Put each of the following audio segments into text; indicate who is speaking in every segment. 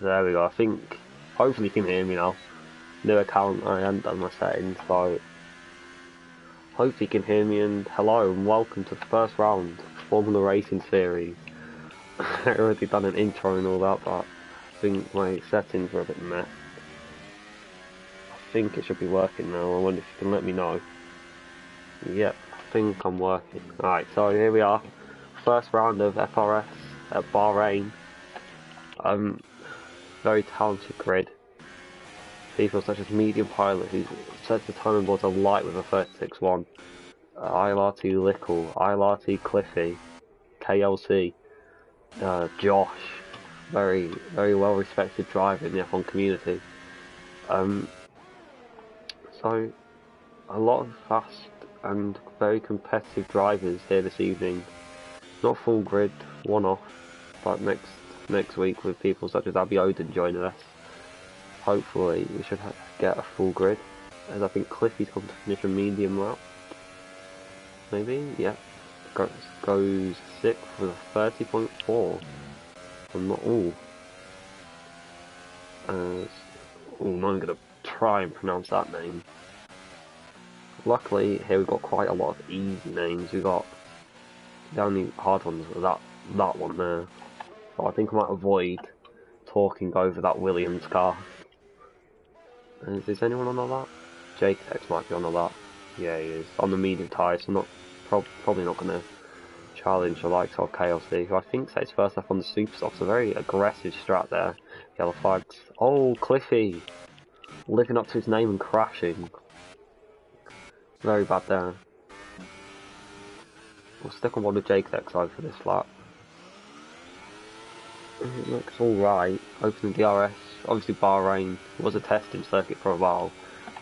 Speaker 1: There we go. I think hopefully you can hear me now. New account, I haven't done my settings, so hopefully you can hear me. And hello and welcome to the first round Formula Racing Series. I already done an intro and all that, but I think my settings were a bit meh. I think it should be working now. I wonder if you can let me know. Yep, I think I'm working. Alright, so here we are. First round of FRS at Bahrain. Very talented grid. People such as Medium Pilot, who sets the time board to light with a 36-1. ILRT Lickle, ILRT Cliffy, KLC, Josh, very well respected driver in the F1 community. So a lot of fast and very competitive drivers here this evening. Not full grid, one off, but next week with people such as Abby Oden joining us. Hopefully we should get a full grid, as I think Cliffy's come to finish a medium lap. Maybe, yeah. Goes 6th with a 30.4. I'm not all. I'm not going to try and pronounce that name. Luckily, here we've got quite a lot of easy names. We've got the only hard ones are that one there. So I think I might avoid talking over that Williams car. Is anyone on the lap? Jake Tex might be on the lap. Yeah, he is. On the medium tyres, so not probably not going to challenge the likes of KLC, who I think says first up on the Superstocks. A very aggressive strat there. Yellow flags. Oh, Cliffy! Living up to his name and crashing. Very bad there. We'll stick on one of Jake Tex over for this lap. It looks alright. Opening DRS. Obviously Bahrain was a testing circuit for a while.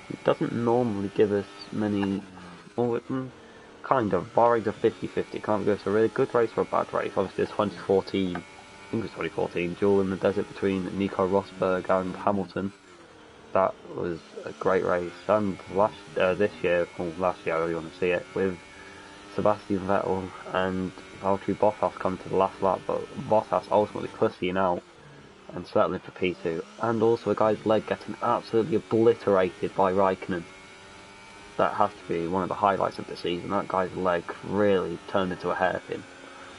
Speaker 1: It doesn't normally give us many... Well, kind of. Bahrain's a 50-50. It can't give us a really good race or a bad race. Obviously it's 2014. I think it was 2014. Duel in the desert between Nico Rosberg and Hamilton. That was a great race. And this year, well, last year I really want to see it, with Sebastian Vettel and Valtteri Bottas come to the last lap, but Bottas ultimately pussying out and settling for P2, and also a guy's leg getting absolutely obliterated by Raikkonen. That has to be one of the highlights of the season. That guy's leg really turned into a hairpin.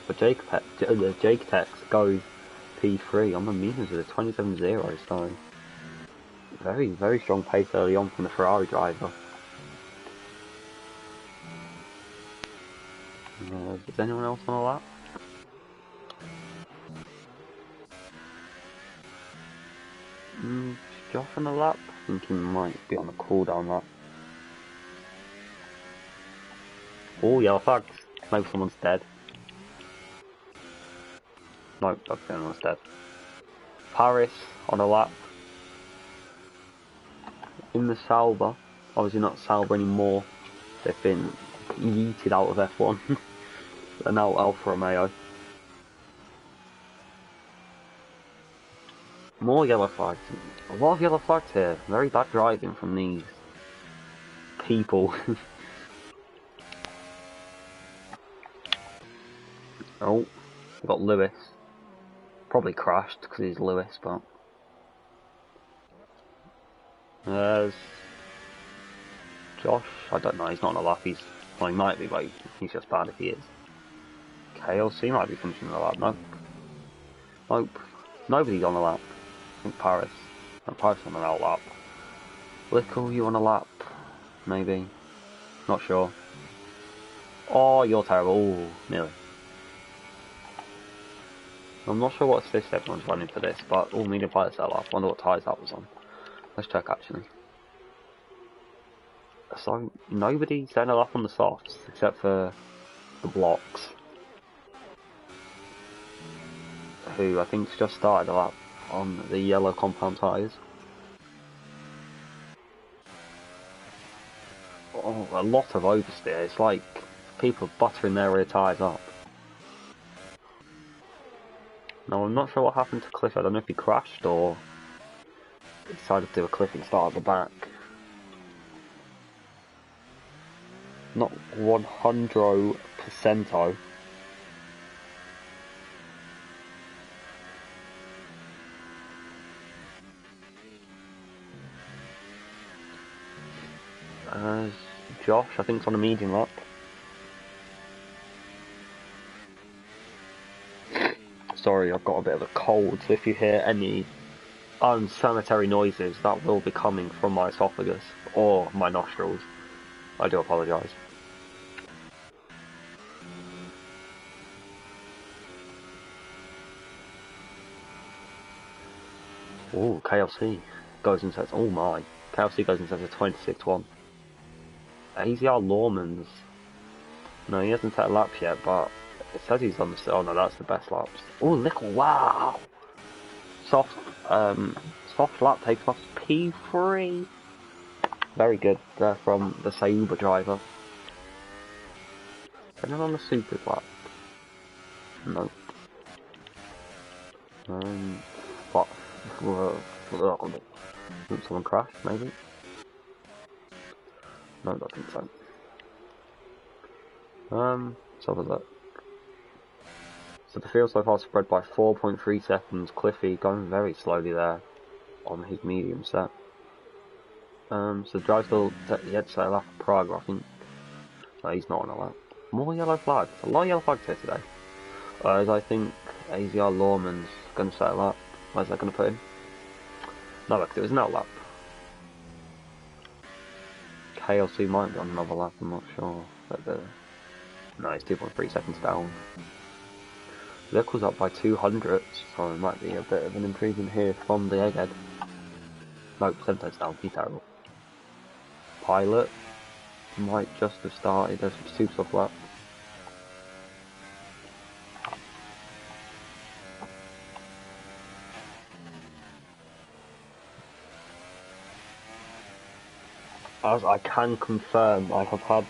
Speaker 1: But Jake Tex goes P3 on the mediums with a 27.0, so very strong pace early on from the Ferrari driver. Is anyone else on the lap? Josh on the lap? I think he might be on the cooldown lap. Oh, yellow flags. Maybe someone's dead. Nope, that's anyone's dead. Paris on a lap. In the Sauber. Obviously not Sauber anymore. They've been yeeted out of F1. They're now Alfa Romeo. More yellow flags. A lot of yellow flags here. Very bad driving from these people. Oh, we've got Lewis. Probably crashed because he's Lewis, but... There's Josh. I don't know, he's not on a lap. Well, he might be, but he's just bad if he is. KLC might be finishing the lap. Nope. Nobody's on the lap. I think Paris. No, Paris on an out lap. Lickle, you on a lap? Maybe. Not sure. Oh, you're terrible. Ooh, nearly. I'm not sure what assist everyone's running for this, but all medium pilots are lap. Wonder what tyres that was on. Let's check actually. So nobody's setting a lap on the softs except for the blocks, who I think's just started a lap on the yellow compound tyres. Oh, a lot of oversteer. It's like people buttering their rear tyres up. Now I'm not sure what happened to Cliff. I don't know if he crashed or decided to do a cliffing start at the back. Not 100%. as Josh, I think, is on a medium lap. Sorry, I've got a bit of a cold, so if you hear any unsanitary noises, that will be coming from my esophagus or my nostrils. I do apologise. Oh, KLC goes and sets. Oh my. KLC goes and sets a 26-1. AZR Lawman's. No, he hasn't set a lap yet, but it says he's on the. Oh no, that's the best laps. Oh, Nickel, wow! Soft lap takes off P3. Very good there from the Sayuba driver. Anyone on the super lap? No. What? Someone crashed, maybe? No, I don't think so. Let's have a look. So the field so far spread by 4.3 seconds. Cliffy going very slowly there on his medium set. So Drysdale, he had to set a lap for Prague, I think. No, he's not on a lap. More yellow flags. A lot of yellow flags here today. As I think AZR Lawman's going to set a lap. Where's that going to put him? No, because it was an out lap. KLC might be on another lap, I'm not sure. But no, he's 2.3 seconds down. Lick was up by 200, so it might be a bit of an improvement here from the egghead. No, 7 tenths down, he's terrible. Pilot might just have started as a super soft lap. As I can confirm, I have had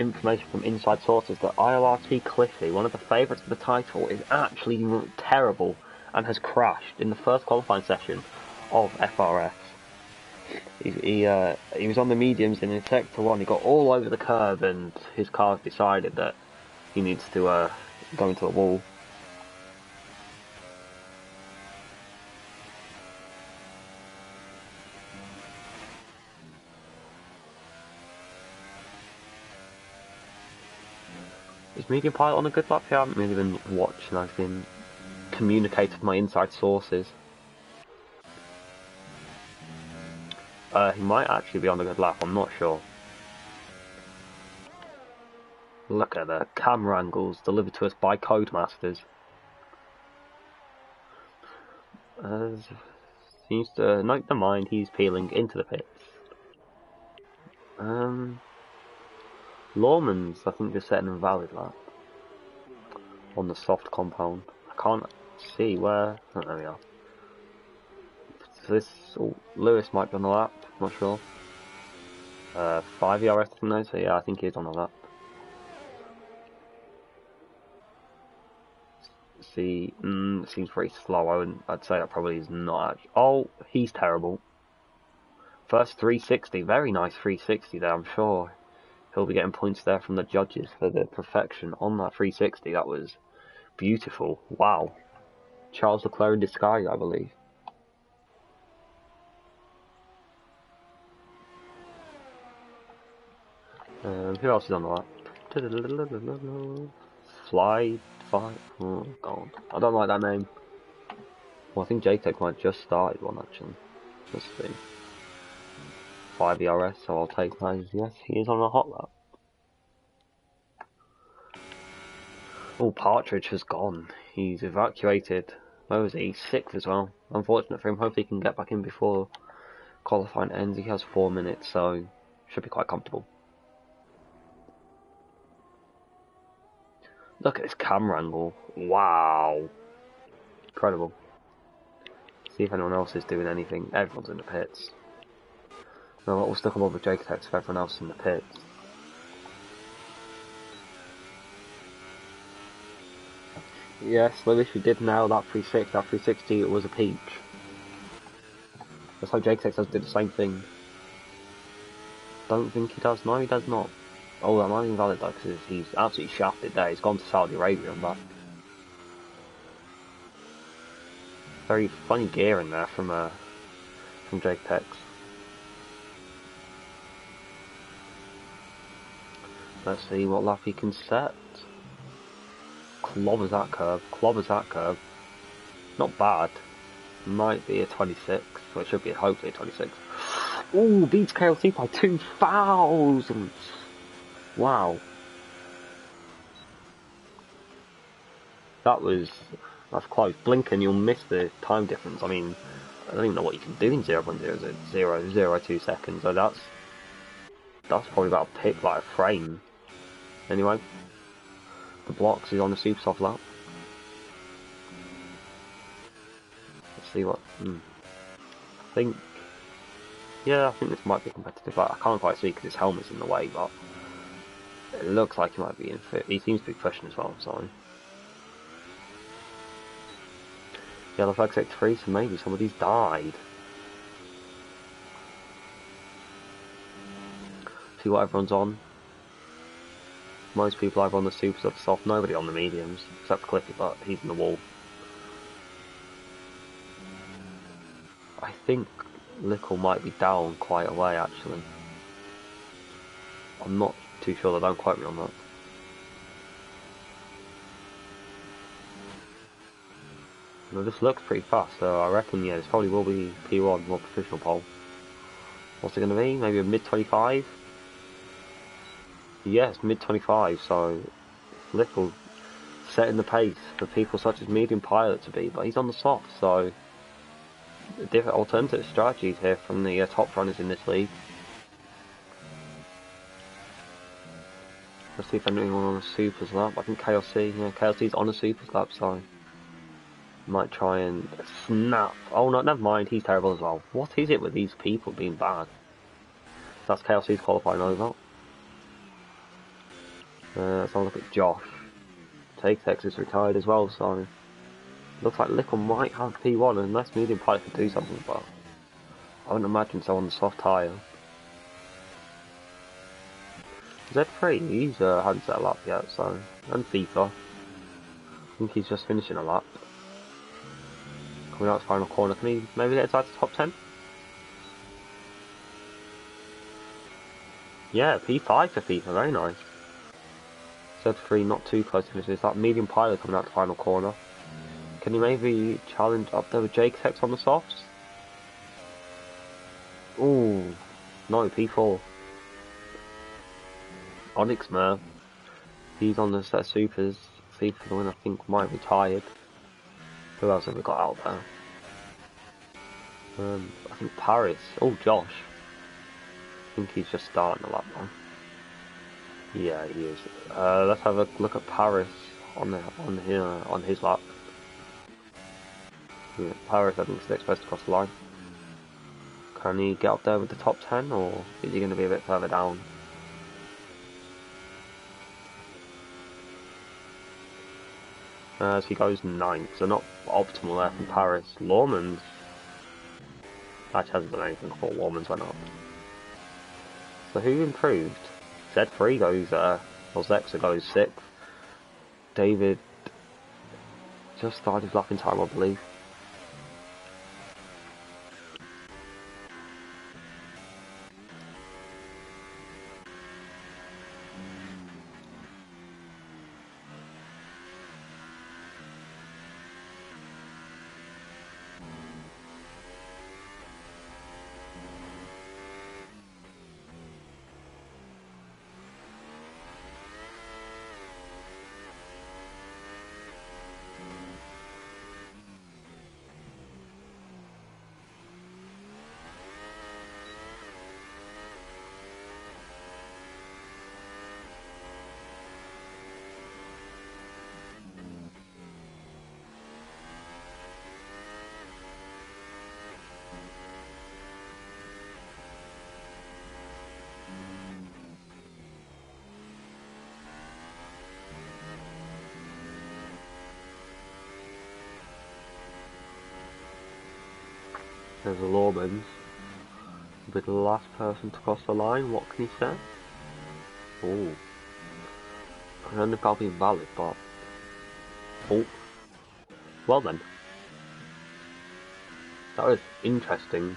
Speaker 1: information from inside sources that ILRT Cliffy, one of the favourites for the title, is actually terrible and has crashed in the first qualifying session of FRS. He was on the mediums and in sector 1 he got all over the curb and his car decided that he needs to go into a wall. Is Medium Pilot on a good lap here? I haven't really been watching, I've been communicating with my inside sources. He might actually be on a good lap, I'm not sure. Look at the camera angles delivered to us by Codemasters. Seems to note the mind, he's peeling into the pits. Lawman's, I think, just set an invalid lap on the soft compound. I can't see where. Oh, there we are. So this Lewis might be on the lap. Not sure. 5 ERS, I think though. So yeah, I think he's on the lap. See, seems pretty slow. I'd say that probably is not. Actually. Oh, he's terrible. First 360, very nice 360 there. I'm sure he'll be getting points there from the judges for the perfection on that 360. That was beautiful. Wow. Charles Leclerc in disguise, I believe. Who else is on the lap? Fly. Oh god, I don't like that name. Well, I think JTech might just started one actually. Let's see. 5 ERS, so I'll take that as yes, he is on a hot lap. Oh, Partridge has gone. He's evacuated. Where was he? 6th as well. Unfortunate for him. Hopefully he can get back in before qualifying ends. He has 4 minutes, so should be quite comfortable. Look at this camera angle. Wow. Incredible. See if anyone else is doing anything. Everyone's in the pits. No, we'll stick them over with JTech if everyone else is in the pits. Yes, Lewis, you did nail that 360. That 360 it was a peach. That's how JTech does do the same thing. Don't think he does. No, he does not. Oh, that might be invalid though, because he's absolutely shafted there. He's gone to Saudi Arabia and back. Very funny gear in there from JTech. Let's see what lap he can set. Clobbers that curve. Clobbers that curve. Not bad. Might be a 26. Well, it should be hopefully a 26. Ooh, beats KLC by 2,000. Wow. That's close. Blink and you'll miss the time difference. I mean, I don't even know what you can do in 0.0002 seconds. So that's probably about a pick, like a frame. Anyway, the blocks is on the super soft lap. Let's see what. I think this might be competitive. I can't quite see because his helmet's in the way, but it looks like he might be in fit. He seems to be pushing as well. So. Yellow flag sector 3, so maybe somebody's died. See what everyone's on. Most people either on the supers or the soft, nobody on the mediums, except for Cliffy, but he's in the wall. I think Lickle might be down quite a way actually. I'm not too sure, don't quote me on that. Well, this looks pretty fast, so I reckon, yeah, this probably will be P1, more professional pole. What's it going to be? Maybe a mid-25? Yes, mid-25, so Lickle setting the pace for people such as Medium Pilot to be, but he's on the soft, so different alternative strategies here from the top runners in this league. Let's see if anyone on a supers lap. I think KLC's on a supers lap, so might try and snap. Oh no, never mind, he's terrible as well. What is it with these people being bad? That's KLC's qualifying over. Let's have a look at Josh. Take-Tex is retired as well, so looks like Lickle might have P1 unless Medium Pilot could do something, but I wouldn't imagine so on the soft tyre. Z3, he's hadn't set a lap yet, so, and FIFA. I think he's just finishing a lap. Coming out his final corner, can he maybe get inside the top 10? Yeah, P5 for FIFA, very nice. Z3 not too close to finish. That Medium Pilot coming out the final corner. Can he maybe challenge up there with Jake Hex on the softs? Ooh, no, P4. Onyx Mer. He's on the set of supers. FIFA for the win, I think, might be retired. Who else have we got out there? I think Paris. Oh, Josh. I think he's just starting a lap now. Yeah, he is. Let's have a look at Paris on his lap. Yeah, Paris, I think, is the next best across the line. Can he get up there with the top 10, or is he going to be a bit further down? As he goes 9th, so not optimal there from Paris. Lawman's actually hasn't done anything before Lawman's went up. So who improved? Z3 goes, or Zexa goes 6th. David just started his lapping time, I believe. There's a Lawman's. Be the last person to cross the line. What can he say? Oh, I don't know if that'll be valid, but oh, well then, that was interesting.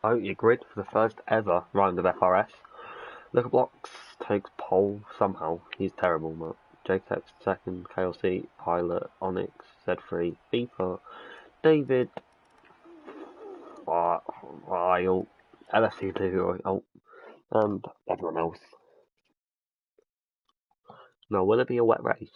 Speaker 1: Oh, your grid for the first ever round of FRS. Liquor Blocks takes pole somehow. He's terrible, but JTEX second, KLC, Pilot, Onyx, Z3, FIFA, David, Ryle, LFC2, and everyone else. Now, will it be a wet race?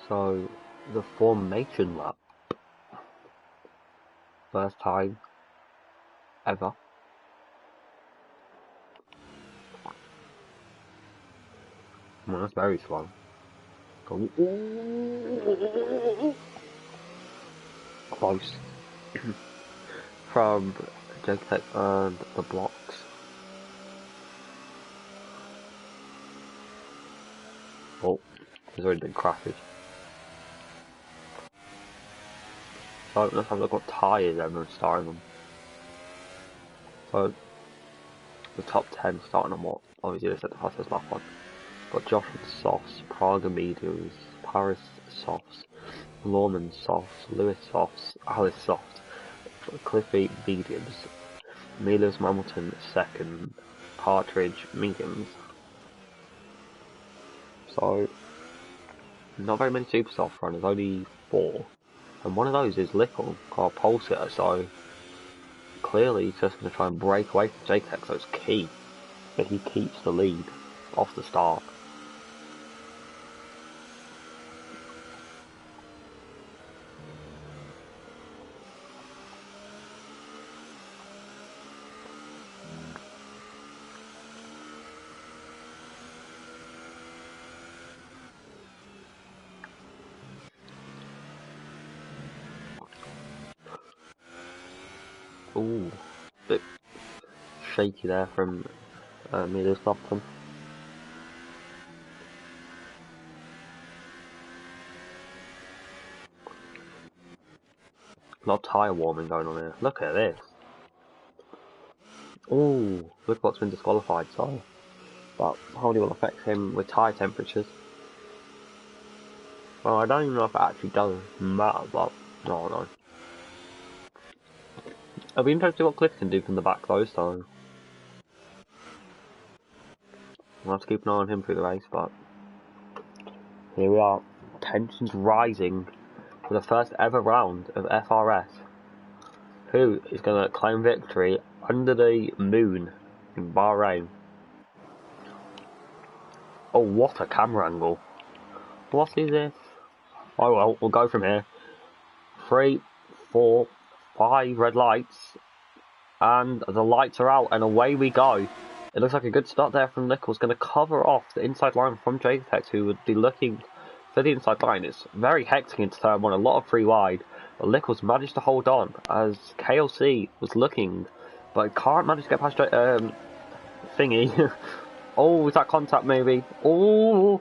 Speaker 1: So, the formation lap. First time ever. Well, that's very slow. Close. From JTEC and the blocks. Oh, there's already been crashes. So let's have a look what tyres everyone's starting on. So the top 10 starting on what? Obviously they said the fastest lap one. Got Josh on softs, Praga mediums, Paris softs, Lorman softs, Lewis softs, Alice soft, Cliffy mediums, Milos Hamilton second, Partridge mediums. So not very many super soft runners, only 4. And one of those is Lickle, our pole sitter, so clearly he's just going to try and break away from JTEC, so it's key that he keeps the lead off the start. Ooh, bit shaky there from Milos Hamilton. A lot of tyre warming going on here. Look at this. Ooh, look what's been disqualified, so that probably will affect him with tyre temperatures. Well, I don't even know if it actually does matter, but no, no. It'll be interesting to see what Cliff can do from the back though, so we'll have to keep an eye on him through the race, but here we are. Tensions rising for the first ever round of FRS. Who is going to claim victory under the moon in Bahrain? Oh, what a camera angle. What is this? Oh well, we'll go from here. 3, 4, 5 red lights. And the lights are out and away we go. It looks like a good start there from Nichols. Going to cover off the inside line from JTEX, who would be looking for the inside line. It's very hectic into turn 1, a lot of free wide. But Nichols managed to hold on as KLC was looking, but can't manage to get past thingy. Oh, is that contact maybe? Oh,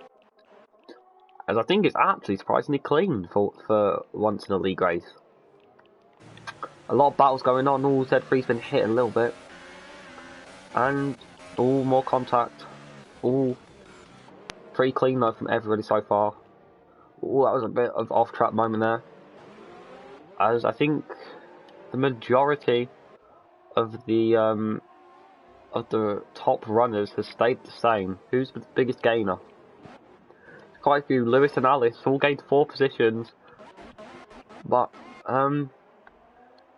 Speaker 1: as I think it's actually surprisingly clean for once in a league race. A lot of battles going on. All Z3's been hit a little bit. And, more contact. Pretty clean though from everybody so far. That was a bit of off-track moment there. As I think the majority of the top runners has stayed the same. Who's the biggest gainer? Quite a few. Lewis and Alice all gained 4 positions. But,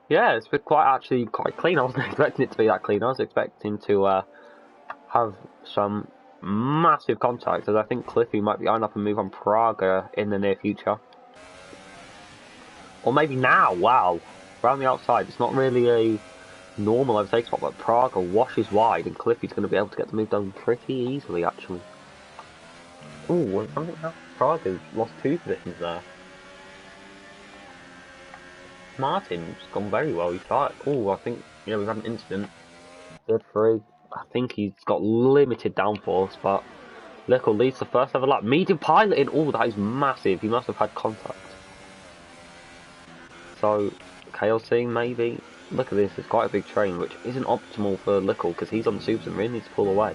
Speaker 1: yeah, it's been quite clean. I wasn't expecting it to be that clean. I was expecting to have some massive contact, as I think Cliffy might be eyeing up a move on Praga in the near future. Or maybe now, wow. Around the outside, it's not really a normal overtake spot, but Praga washes wide, and Cliffy's going to be able to get the move done pretty easily, actually. Ooh, I think Praga's lost 2 positions there. Martin's gone very well, he's tried. Ooh, I think, yeah, we've had an incident. Third 3. I think he's got limited downforce, but Lickle leads the first ever lap. Medium piloting, ooh, that is massive. He must have had contact. So, KLC maybe. Look at this, it's quite a big train, which isn't optimal for Lickle because he's on the supers and really needs to pull away.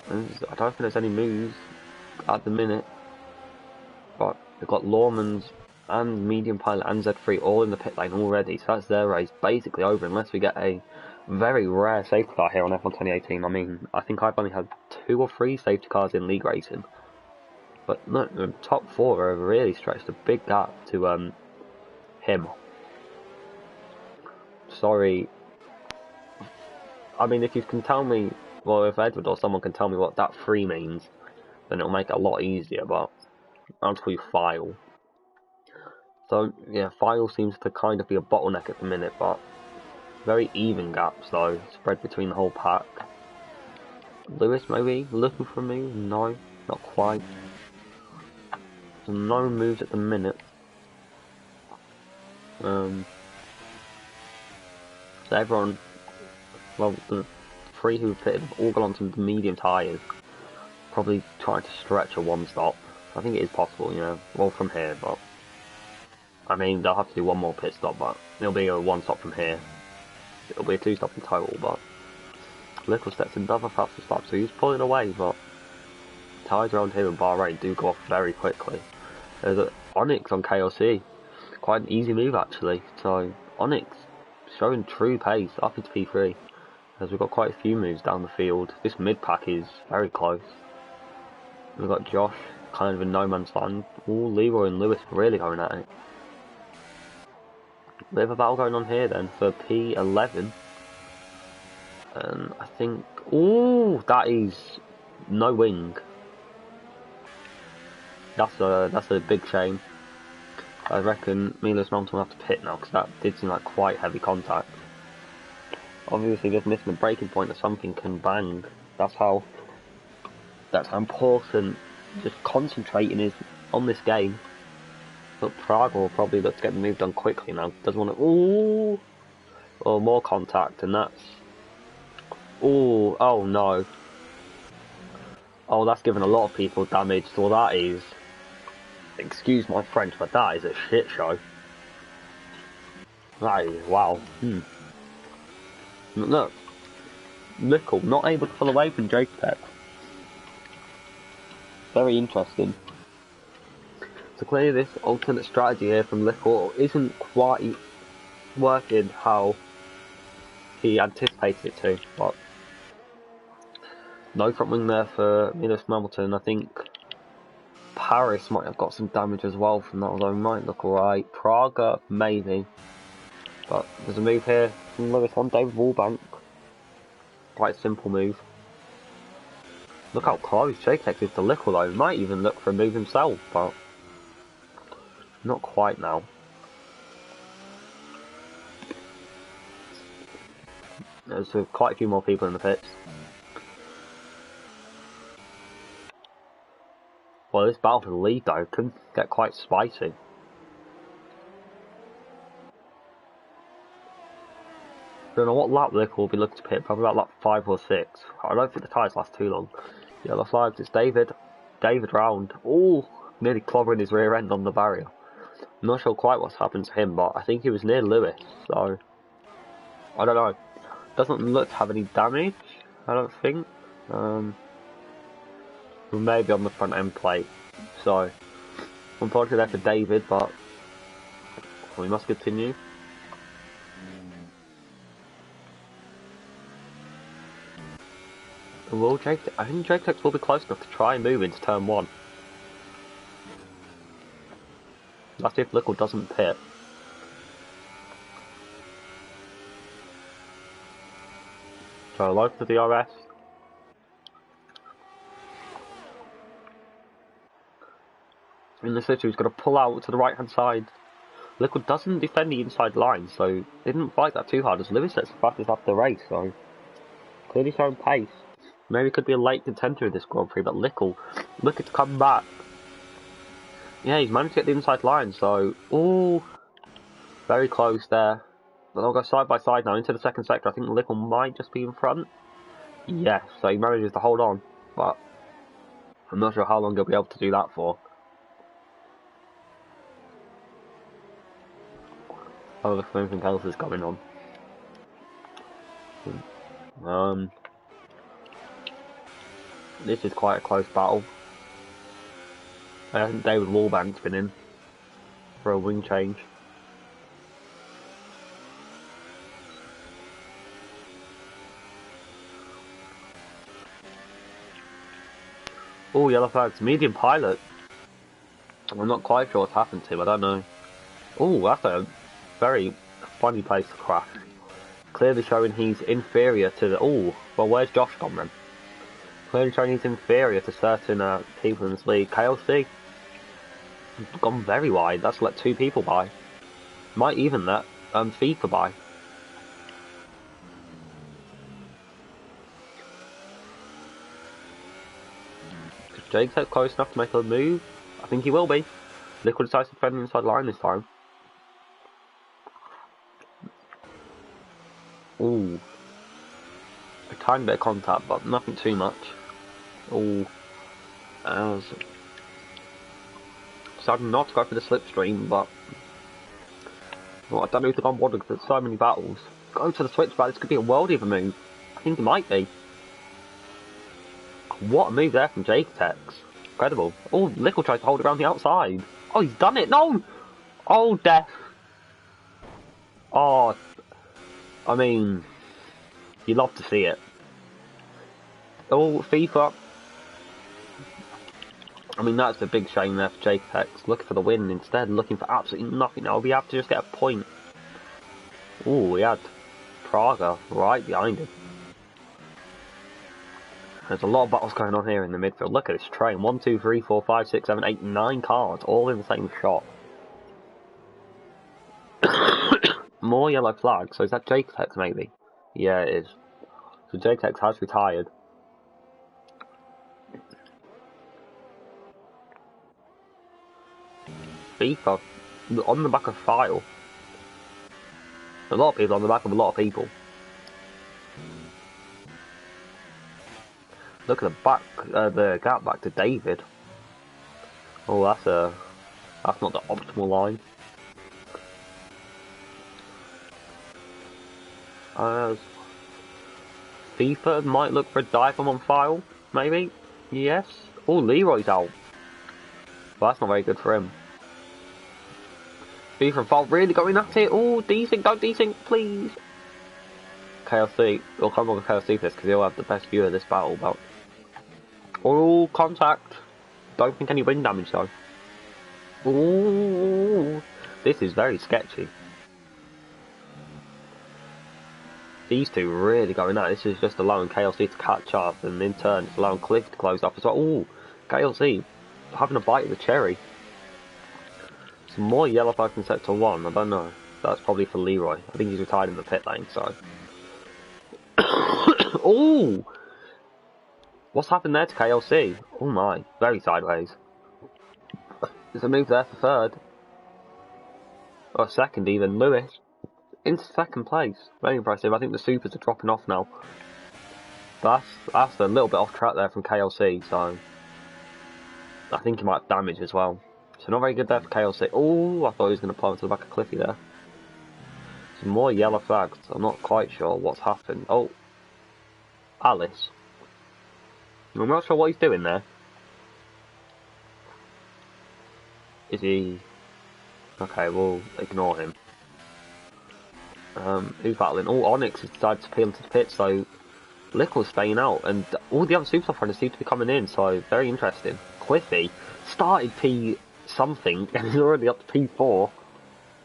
Speaker 1: And I don't think there's any moves at the minute, but they've got Lawman's and Medium Pilot and Z3 all in the pit lane already, so that's their race basically over unless we get a very rare safety car here on F1 2018. I mean, I think I've only had 2 or 3 safety cars in league racing, but look, the top 4 have really stretched a big gap to him. Sorry, I mean, if you can tell me, well, if Edward or someone can tell me what that 3 means, then it'll make it a lot easier, but I'll just call you File. So, yeah, File seems to kind of be a bottleneck at the minute, but very even gaps, though, spread between the whole pack. Lewis, maybe? Looking for me? No, not quite. So no moves at the minute. So everyone, well, the 3 who pitted have all gone onto the medium tyres, probably trying to stretch a 1-stop. I think it is possible, you know, well from here, but I mean, they'll have to do 1 more pit stop, but it'll be a 1-stop from here. It'll be a 2-stop in total, but Little steps another faster stop, so he's pulling away, but tyres around here in Bahrain do go off very quickly. There's an Onyx on KLC, quite an easy move actually, so Onyx showing true pace up into P3, as we've got quite a few moves down the field. This mid-pack is very close. We've got Josh kind of in no man's land. Ooh, Leroy and Lewis really going at it. Bit of a battle going on here then for P11. And I think, ooh, that is no wing. That's a big shame. I reckon Milos Mountain will have to pit now because that did seem like quite heavy contact. Obviously, just missing the breaking point that something can bang. That's how important just concentrating is on this game. But Prague will probably look to get the move done quickly now. Doesn't want to. Ooh, or more contact, and that's. Ooh, oh no. Oh, that's giving a lot of people damage. So that is. Excuse my French, but that is a shit show. That is, wow. Look. Lickle not able to pull away from Drake Tech. Very interesting. So clearly this alternate strategy here from Lickle isn't quite working how he anticipated it to, but no front wing there for Milos Hamilton. I think Paris might have got some damage as well from that, although might look alright. Praga, maybe. But there's a move here from Lewis on David Wallbank. Quite a simple move. Look how close JTEX is to Lickle though. He might even look for a move himself, but not quite now. There's quite a few more people in the pits. Well, this battle for the lead though could get quite spicy. I don't know what lap Lickle will be looking to pit, probably about lap 5 or 6. I don't think the tyres last too long. Yeah, that's live, it's David. David round. Ooh, nearly clobbering his rear end on the barrier. I'm not sure quite what's happened to him, but I think he was near Lewis, so I don't know. Doesn't look to have any damage, I don't think. Maybe on the front end plate. So unfortunately there for David, but we must continue. Will Jake? I think Jake will be close enough to try and move into turn 1. Let's see if Lickle doesn't pit. So low for the DRS. in the city who's going to pull out to the right hand side. Liquid doesn't defend the inside line, so didn't fight that too hard as Lewis gets fastest after the race, so clearly showing pace. Maybe could be a late contender in this Grand Prix, but Lickle looking to come back. Yeah, he's managed to get the inside line, so ooh, very close there. But they'll go side by side now into the second sector. I think Lickle might just be in front. Yes, so he manages to hold on, but I'm not sure how long he'll be able to do that for. Oh, if anything else is going on. This is quite a close battle. I think David Wallbank's been in for a wing change. Oh, yellow flags. Medium pilot. I'm not quite sure what's happened to him. I don't know. Oh, that's a very funny place to crash. Clearly showing he's inferior to the... Oh, well, where's Josh gone then? Clearly showing he's inferior to certain people in this league. KLC. Gone very wide. That's let 2 people by. Might even let FIFA by. Is Jake close enough to make a move? I think he will be. Liquid decides to defend the inside line this time. Ooh. A tiny bit of contact, but nothing too much. Ooh. Decided not to go for the slipstream, but... Well, I don't know if they've gone bothered because there's so many battles. Go to the switch, but this could be a world of a move. I think it might be. What a move there from Jake-Tex. Incredible. Oh, Lickle tries to hold it around the outside. Oh, he's done it! No! Oh, death. Oh, I mean, you love to see it. Oh, FIFA. I mean, that's a big shame there for Jake-Tex. Looking for the win instead, looking for absolutely nothing now. We have to just get a point. Oh, we had Praga right behind him. There's a lot of battles going on here in the midfield. Look at this train. 1, 2, 3, 4, 5, 6, 7, 8, 9 cars, all in the same shot. More yellow flags. So is that Jake-Tex maybe? Yeah, it is. So Jake-Tex has retired. FIFA on the back of file. A lot of people on the back of a lot of people. Look at the back, the gap back to David. Oh, that's not the optimal line. FIFA might look for a dive on file, maybe. Yes. Oh, Leroy's out. Well, that's not very good for him. FIFA fault really going at it. Oh, desync, don't desync, please. KLC, we'll come on with KLC for this because he'll have the best view of this battle. But oh, contact. Don't think any wind damage though. Ooh, this is very sketchy. These two really going at it. This is just allowing KLC to catch up, and in turn it's allowing Cliff to close up as well. Ooh, KLC having a bite of the cherry. Some more yellow flags in sector 1, I don't know. That's probably for Leroy. I think he's retired in the pit lane, so. Ooh! What's happened there to KLC? Oh my, very sideways. There's a move there for third. Or second even, Lewis. Into second place. Very impressive. I think the supers are dropping off now. That's a little bit off track there from KLC, so. I think he might have damage as well. So not very good there for KLC. Oh, I thought he was going to plow into the back of Cliffy there. Some more yellow flags. I'm not quite sure what's happened. Oh. Alice. I'm not sure what he's doing there. Is he... Okay, we'll ignore him. Who's battling? Oh, Onyx has decided to peel into the pit, so Lickle's staying out, and all the other Superstar runners seem to be coming in, so very interesting. Cliffy started P something, and he's already up to P4.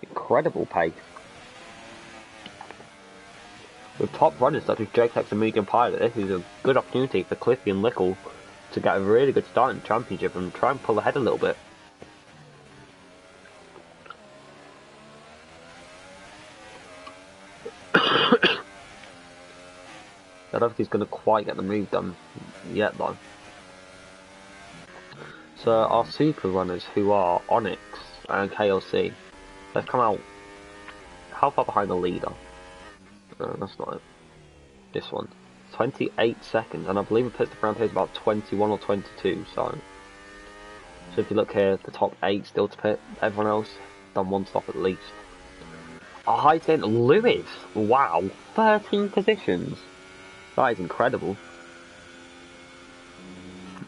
Speaker 1: Incredible pace. With top runners such as Jake-Tex and Medium Pilot, this is a good opportunity for Cliffy and Lickle to get a really good start in the championship and try and pull ahead a little bit. I don't think he's going to quite get the move done yet, though. So our super runners, who are Onyx and KLC, they've come out how far behind the leader? That's not it. This one. 28 seconds, and I believe it puts the front page about 21 or 22, so if you look here, the top 8 still to pit, everyone else done one stop at least. A high 10, Lewis! Wow, 13 positions! That is incredible.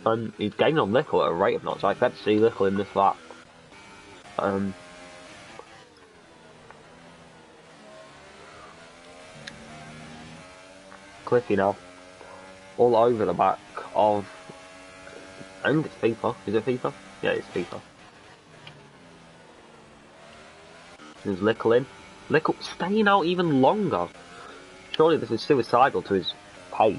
Speaker 1: And he's gaining on Lickle at a rate of knots, so I expect to see Lickle in this lap. Cliffy now, all over the back of, I think it's FIFA. Is it FIFA? Yeah, it's FIFA. There's Lickle in. Lickle staying out even longer. Surely this is suicidal to his pace.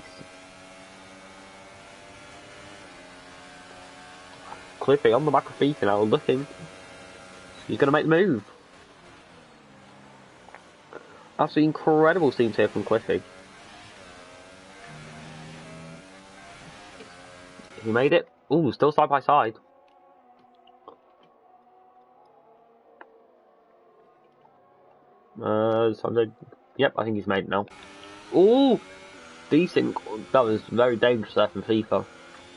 Speaker 1: Cliffy on the back of FIFA now, looking. He's going to make the move. Absolutely incredible scenes here from Cliffy. He made it. Ooh, still side by side. Yep, I think he's made it now. Ooh, decent. That was very dangerous there from FIFA.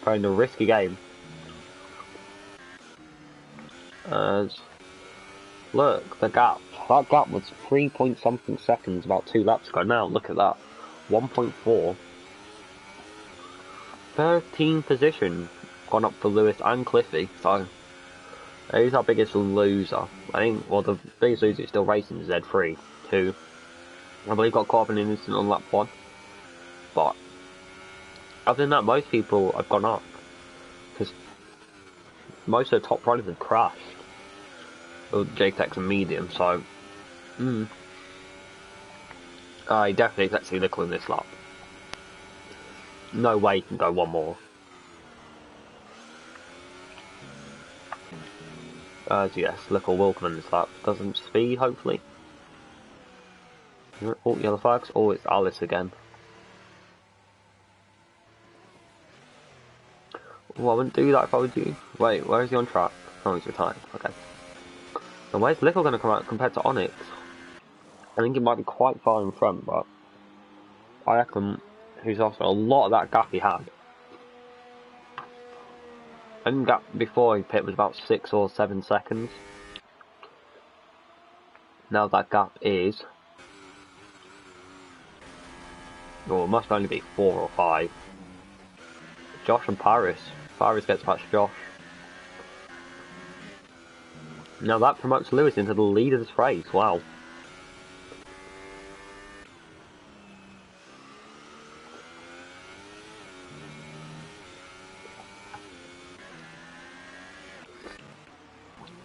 Speaker 1: Playing a risky game. Look, the gap. That gap was 3 point something seconds about 2 laps ago. Now, look at that. 1.4. 13 position gone up for Lewis and Cliffy, so he's our biggest loser. I think, well, the biggest loser is still racing Z3, who I believe got caught up in an incident on lap 1. But other than that, most people have gone up, because most of the top runners have crashed. Well, JTEX and medium, so I definitely expect to see Lickle in this lap. No way he can go one more. Yes, Lickle will come in this lap. Doesn't speed, hopefully. Oh, yellow flags. Oh, it's Alice again. Oh, I wouldn't do that if I was you. Wait, where is he on track? Oh, he's retired. Okay. And where's Lickle going to come out compared to Onyx? I think it might be quite far in front, but I reckon he's also a lot of that gap he had. I think the gap before he pit was about 6 or 7 seconds. Now that gap is, well, it must only be 4 or 5. Josh and Paris. Paris gets past Josh. Now that promotes Lewis into the lead of this race. Wow.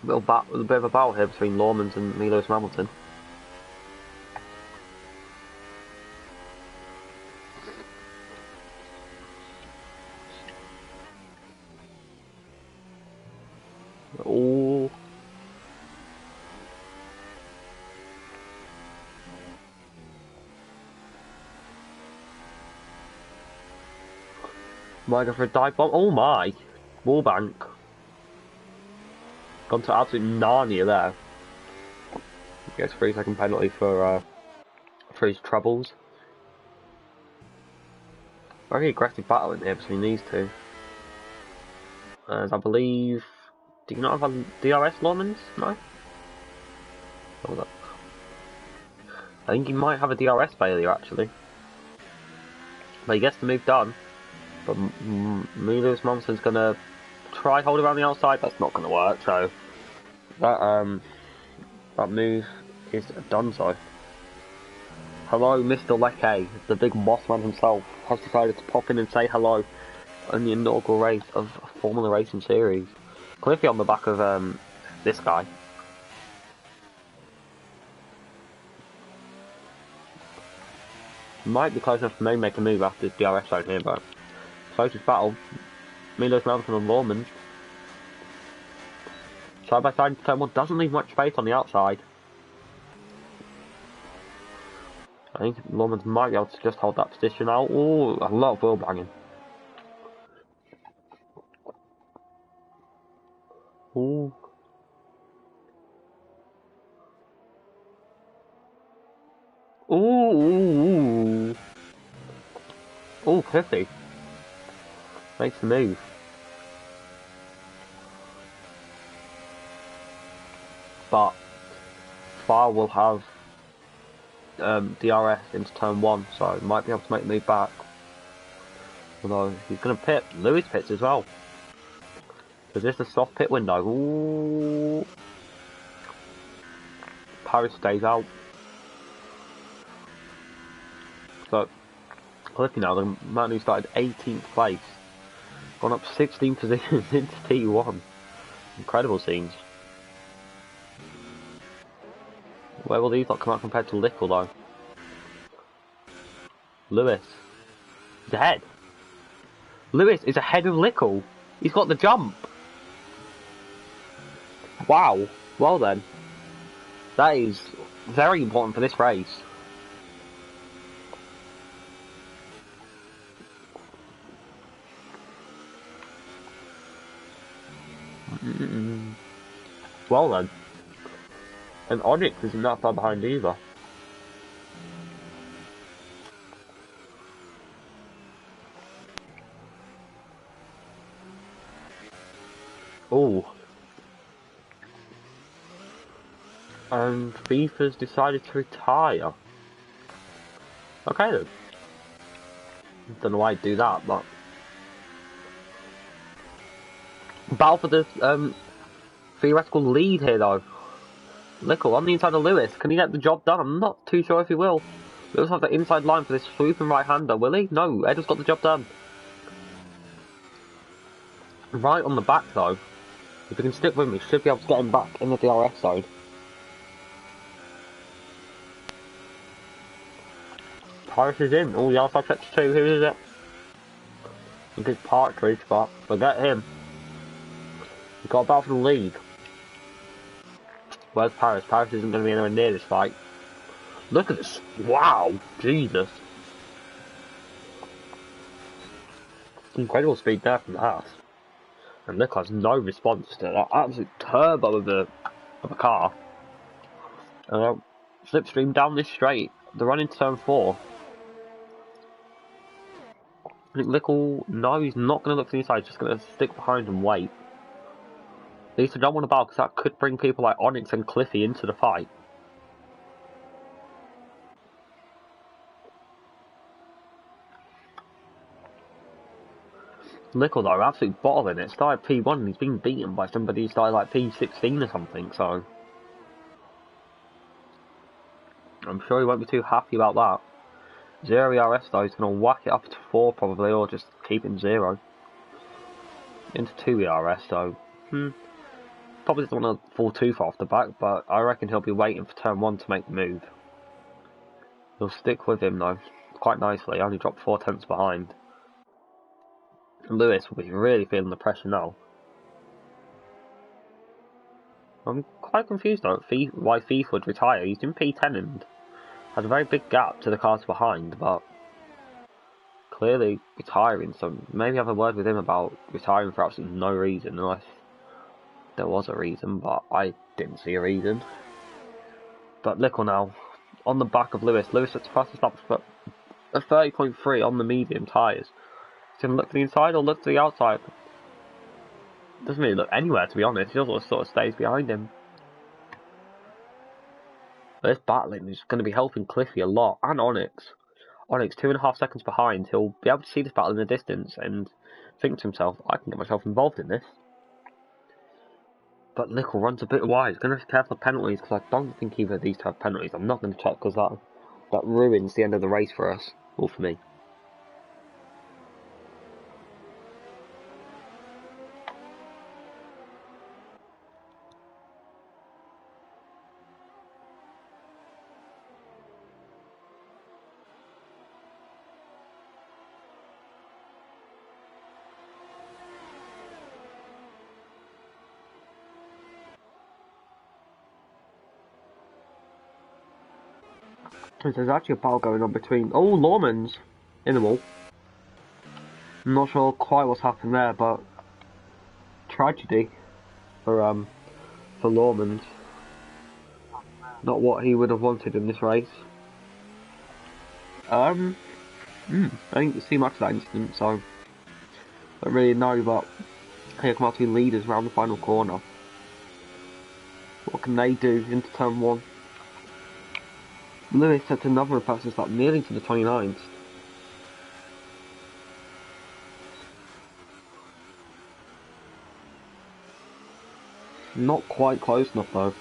Speaker 1: A bit of a battle here between Lawmans and Lewis Hamilton. Oh. Might go for a dive bomb. Oh my! Wallbank. Gone to absolute Narnia there. Gets 3-second penalty for his troubles. Very aggressive battle in here between these two. As I believe, do you not have a DRS Lawmans? No? Hold up. I think he might have a DRS failure actually. But he gets the move done. But Lewis Hamilton's gonna try hold around the outside. That's not gonna work. So that move is done. So hello, Mr. Lecce, the big boss man himself, has decided to pop in and say hello on the inaugural race of Formula Racing Series. Cliffy on the back of this guy. Might be close enough for me to make a move after this DRS zone here, but closest battle, Lewis Hamilton and Lawman. Side by side, turn one doesn't leave much space on the outside. I think Lawrence might be able to just hold that position out. Oh, a lot of wheel banging. Ooh. Ooh. Ooh, Cliffy. Makes the move. But Fire will have DRS into turn 1, so might be able to make the move back. Although he's going to pit. Lewis pits as well. So just a soft pit window. Ooh. Paris stays out. So Cliffy now, the man who started 18th place, gone up 16 positions into T1. Incredible scenes. Where will these not come out compared to Lickle though? Lewis is ahead. Lewis is ahead of Lickle. He's got the jump. Wow. Well then. That is very important for this race. Well then. And Onyx isn't that far behind either. Oh. And FIFA's decided to retire. Okay then. Don't know why I'd do that, but... Battle for the theoretical lead here though. Lickle on the inside of Lewis. Can he get the job done? I'm not too sure if he will. Lewis has the inside line for this swooping right-hander, will he? No, Ed has got the job done. Right on the back though. If he can stick with me, should be able to get him back in the DRS zone. Paris is in. Oh, the outside sector 2. Who is it? I think it's Partridge, but forget him. We've got a battle for the lead. Where's Paris? Paris isn't going to be anywhere near this fight. Look at this. Wow. Jesus. Incredible speed there from the Haas. And Nick has no response to that absolute turbo of a car. Slipstream down this straight. The run into turn 4. I think Lickle, no, he's not going to look to the inside, he's just going to stick behind and wait. At least I don't want to battle because that could bring people like Onyx and Cliffy into the fight. Lickle though, absolute bottling it. Started P1 and he's been beaten by somebody who started like P16 or something, so... I'm sure he won't be too happy about that. 0 ERS though, he's going to whack it up to 4 probably, or just keep it 0. Into 2 ERS though. Probably doesn't want to fall too far off the back, but I reckon he'll be waiting for turn 1 to make the move. He'll stick with him though, quite nicely, only dropped 4 tenths behind. Lewis will be really feeling the pressure now. I'm quite confused though why FIFA would retire. He's in P10 and has a very big gap to the cars behind, but clearly retiring, so maybe have a word with him about retiring for absolutely no reason, unless there was a reason, but I didn't see a reason. But Lickle now, on the back of Lewis. Lewis at the fastest lap for a 30.3 on the medium tyres. He's going to look to the inside or look to the outside. Doesn't really look anywhere, to be honest. He also sort of stays behind him. But this battling is going to be helping Cliffy a lot, and Onyx. Onyx 2.5 seconds behind. He'll be able to see this battle in the distance and think to himself, I can get myself involved in this. But Lickle runs a bit wide. He's going to be careful of penalties because I don't think either of these two have penalties. I'm not going to check because that ruins the end of the race for us, or for me. There's actually a battle going on between... Oh, Lawman's in the wall. I'm not sure quite what's happened there, but... Tragedy for Lawman's. Not what he would have wanted in this race. I didn't see much of that incident, so... I don't really know, but... Here come our two leaders around the final corner. What can they do into turn 1? Lewis set another fastest lap nearly to the 29th. Not quite close enough though.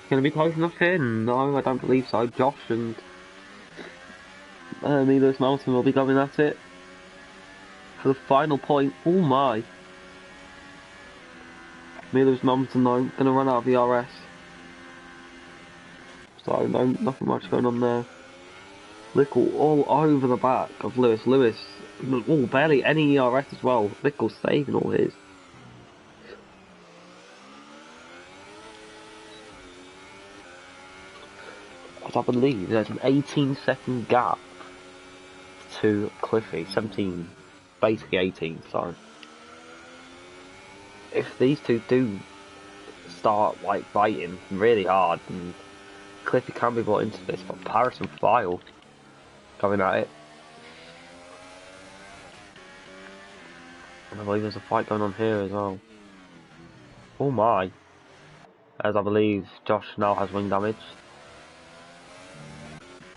Speaker 1: Gonna be close enough here? No, I don't believe so. Josh and Lewis Mountain will be going at it for the final point. Oh my! Lewis Mountain though, gonna run out of the RS. So no, nothing much going on there. Lickle all over the back of Lewis. Lewis, oh, barely any ERS as well. Lickle saving all his. As I believe there's an 18-second gap to Cliffy. 17, basically 18. So if these two do start like fighting really hard, and Cliffy can be brought into this, but Paris and File going at it. And I believe there's a fight going on here as well. Oh my. As I believe Josh now has wing damage.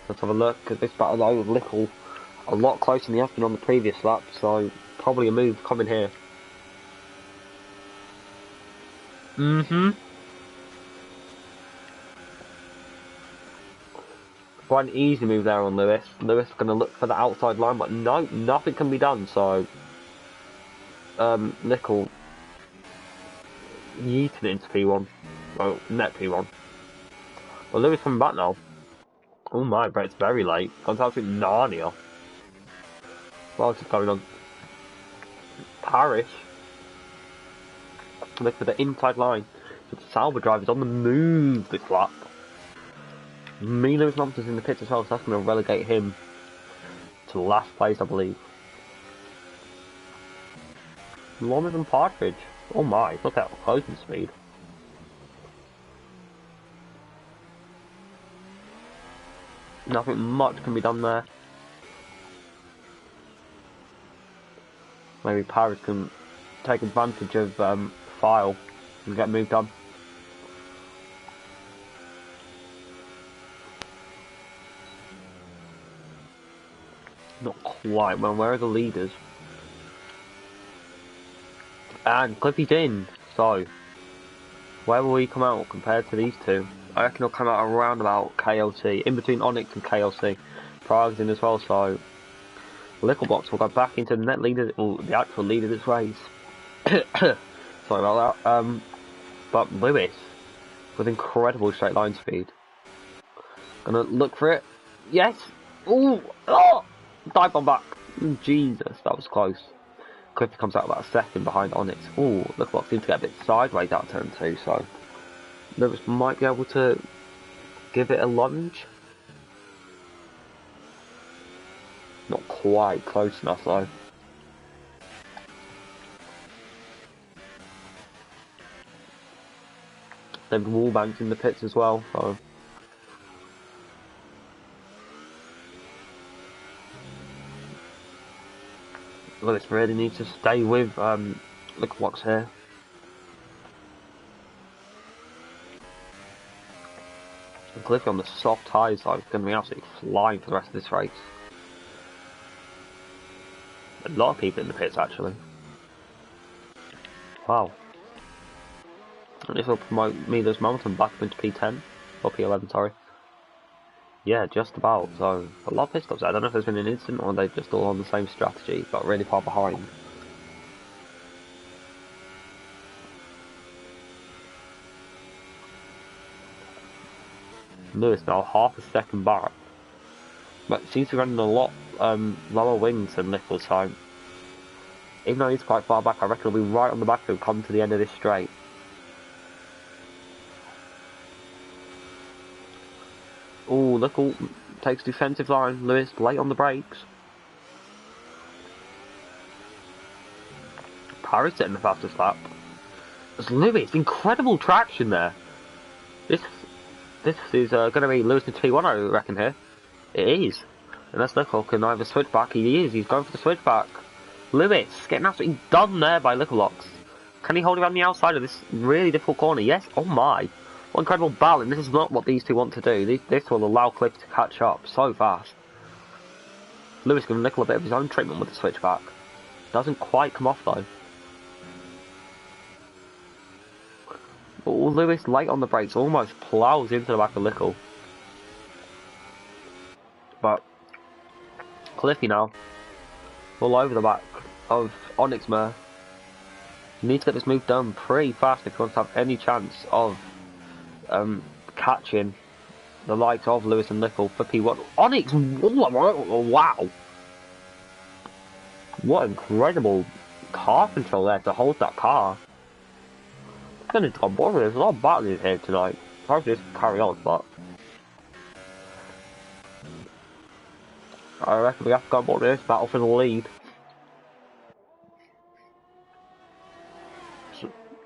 Speaker 1: Let's have a look at this battle though with Lickle. A lot closer than he has been on the previous lap, so probably a move coming here. Quite an easy move there on Lewis. Lewis is going to look for the outside line, but no, nothing can be done, so... Lickle... yeeting it into P1. Well, net P1. Well, Lewis coming back now. Oh my, but it's very late. Gone absolute Narnia. What else is going on? Paris. Look for the inside line. So the Sauber driver's on the move this lap. Lewis Mountain's in the pits as well, so that's going to relegate him to last place, I believe. Longer than Partridge. Oh my, look at closing speed. Nothing much can be done there. Maybe Paris can take advantage of File and get moved on. Not quite. Well, where are the leaders? And Cliffy's in. So, where will he come out compared to these two? I reckon he'll come out around about KLC, in between Onyx and KLC. Prague's in as well, so Littlebox will go back into the net leader, or the actual leader of this race. Sorry about that. But Lewis, with incredible straight line speed, gonna look for it. Yes. Ooh. Oh. Dive bomb back. Jesus, that was close. Cliffy comes out about a second behind Onyx. Ooh, Littlebox seems to get a bit sideways out of turn 2, so Lewis might be able to give it a lunge. Not quite close enough though. Then Wallbank's in the pits as well, so Lewis really needs to stay with Littlebox here. And Cliffy on the soft tyres though is going to be absolutely flying for the rest of this race. A lot of people in the pits actually. Wow. And this will promote Milo's Mountain back into P10, or P11, sorry. Yeah, just about, so a lot of pit stops. I don't know if there's been an incident or they're just all on the same strategy, but really far behind. Lewis now half a second back, but seems to be running a lot lower wings than Lickle's time. Even though he's quite far back, I reckon he'll be right on the back and come to the end of this straight. Oh, look, takes defensive line. Lewis late on the brakes. Paris getting the fastest lap. There's Lewis, incredible traction there. This is going to be Lewis in T1, I reckon here. It is. And that's Little can either switch back. He is. He's going for the switchback. Lewis getting absolutely done there by Littlelocks. Can he hold around the outside of this really difficult corner? Yes. Oh my. What incredible battle. And this is not what these two want to do. This will allow Cliff to catch up so fast. Lewis giving Little a bit of his own treatment with the switchback. Doesn't quite come off though. Oh, Lewis late on the brakes. Almost plows into the back of Little. But Cliffy now. All over the back of Onyxmer. Needs to get this move done pretty fast if he wants to have any chance of catching the likes of Lewis and Little for P1. Onyx! Wow! What incredible car control there to hold that car. It's going to go boring. There's a lot of battling here tonight. Hopefully this will carry on, but I reckon we have to go more this battle for the lead.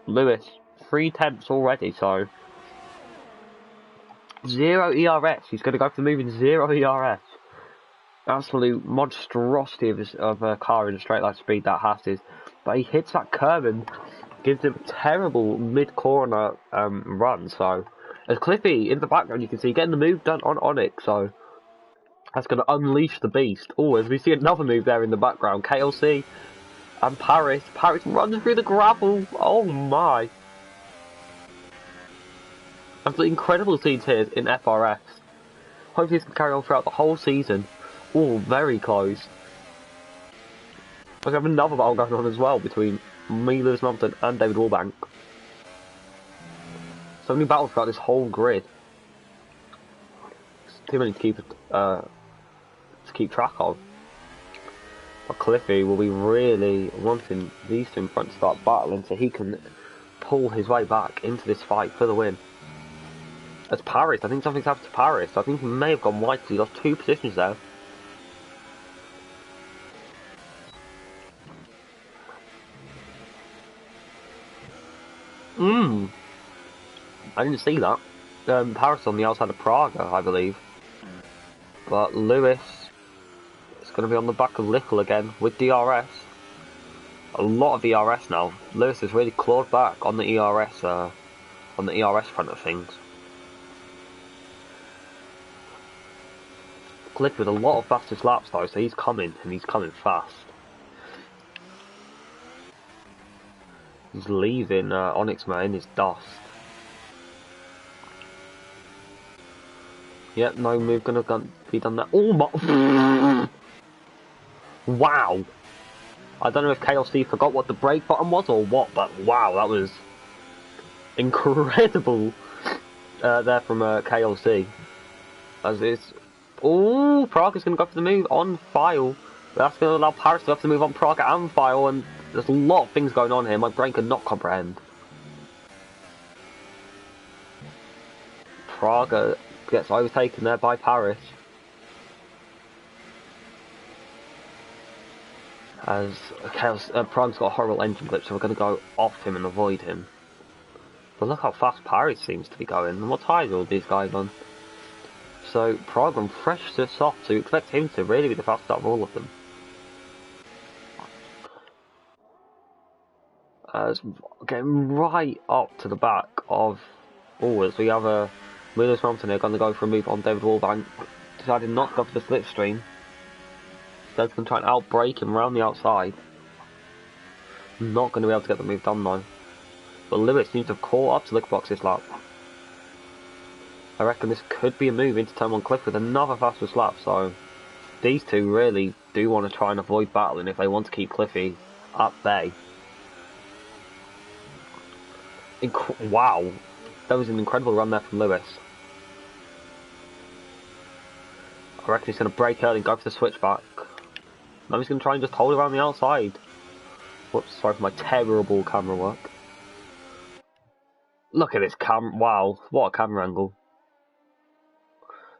Speaker 1: Lewis, 3 attempts already, so 0 ERS. He's going to go for the move in 0 ERS. Absolute monstrosity of a car in a straight line speed that Haas is. But he hits that curb and gives him a terrible mid-corner run. So as Cliffy in the background, you can see getting the move done on Onyx. So that's going to unleash the beast. Oh, as we see another move there in the background, KLC and Paris. Paris runs through the gravel. Oh my! Absolutely incredible scenes here in FRS. Hopefully this can carry on throughout the whole season. Oh, very close. We have another battle going on as well between me, Lewis Mompton, and David Wallbank. So many battles throughout this whole grid. It's too many to keep track of. But Cliffy will be really wanting these two in front to start battling so he can pull his way back into this fight for the win. As Paris, I think something's happened to Paris. I think he may have gone wide because he lost 2 positions there. I didn't see that. Paris on the outside of Praga, I believe. But Lewis is going to be on the back of Little again with DRS. A lot of ERS now. Lewis has really clawed back on the ERS front of things. Cliff with a lot of fastest laps though, so he's coming and he's coming fast. He's leaving Onyxmer in his dust. Yep, no move gonna be done there. Oh my! Wow! I don't know if KLC forgot what the brake button was or what, but wow, that was incredible there from KLC. As it's oh, Praga's gonna go for the move on File. That's gonna allow Paris to go for the move on Praga and File, and there's a lot of things going on here my brain could not comprehend. Praga gets overtaken there by Paris. As Praga's got a horrible engine glitch, so we're going to go off him and avoid him. But look how fast Paris seems to be going, and what tyres are all these guys on? So Praga on fresh to soft, so you expect him to really be the fastest out of all of them. As getting right up to the back of as we have a Lewis Mompton here going to go for a move on David Wallbank. Decided not to go for the slipstream. Instead going to try and outbrake him around the outside. Not going to be able to get the move done though. But Lewis seems to have caught up to Lickbox this lap. I reckon this could be a move into turn 1 Cliff with another fastest lap, so these two really do want to try and avoid battling if they want to keep Cliffy at bay. Wow, that was an incredible run there from Lewis. I reckon he's going to brake early and go for the switchback. Now he's going to try and just hold around the outside. Whoops, sorry for my terrible camera work. Look at this wow, what a camera angle.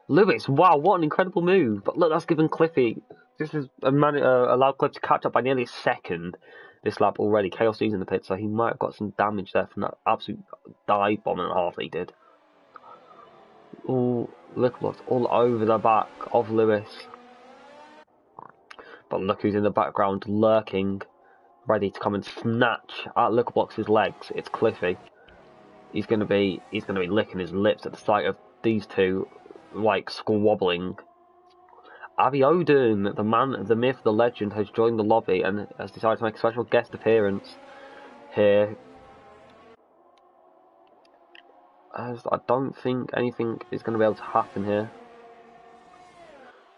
Speaker 1: Lewis, wow, what an incredible move. But look, that's given Cliffy. This has allowed Cliff to catch up by nearly a second this lap already. KLC's in the pit, so he might have got some damage there from that absolute dive bomb and a half he did. Ooh, look what's all over the back of Lewis. But look who's in the background lurking, ready to come and snatch at Littlebox's legs. It's Cliffy. He's gonna be licking his lips at the sight of these two, like, squabbling. Abiodun, the man, the myth, the legend, has joined the lobby and has decided to make a special guest appearance here. As I don't think anything is going to be able to happen here.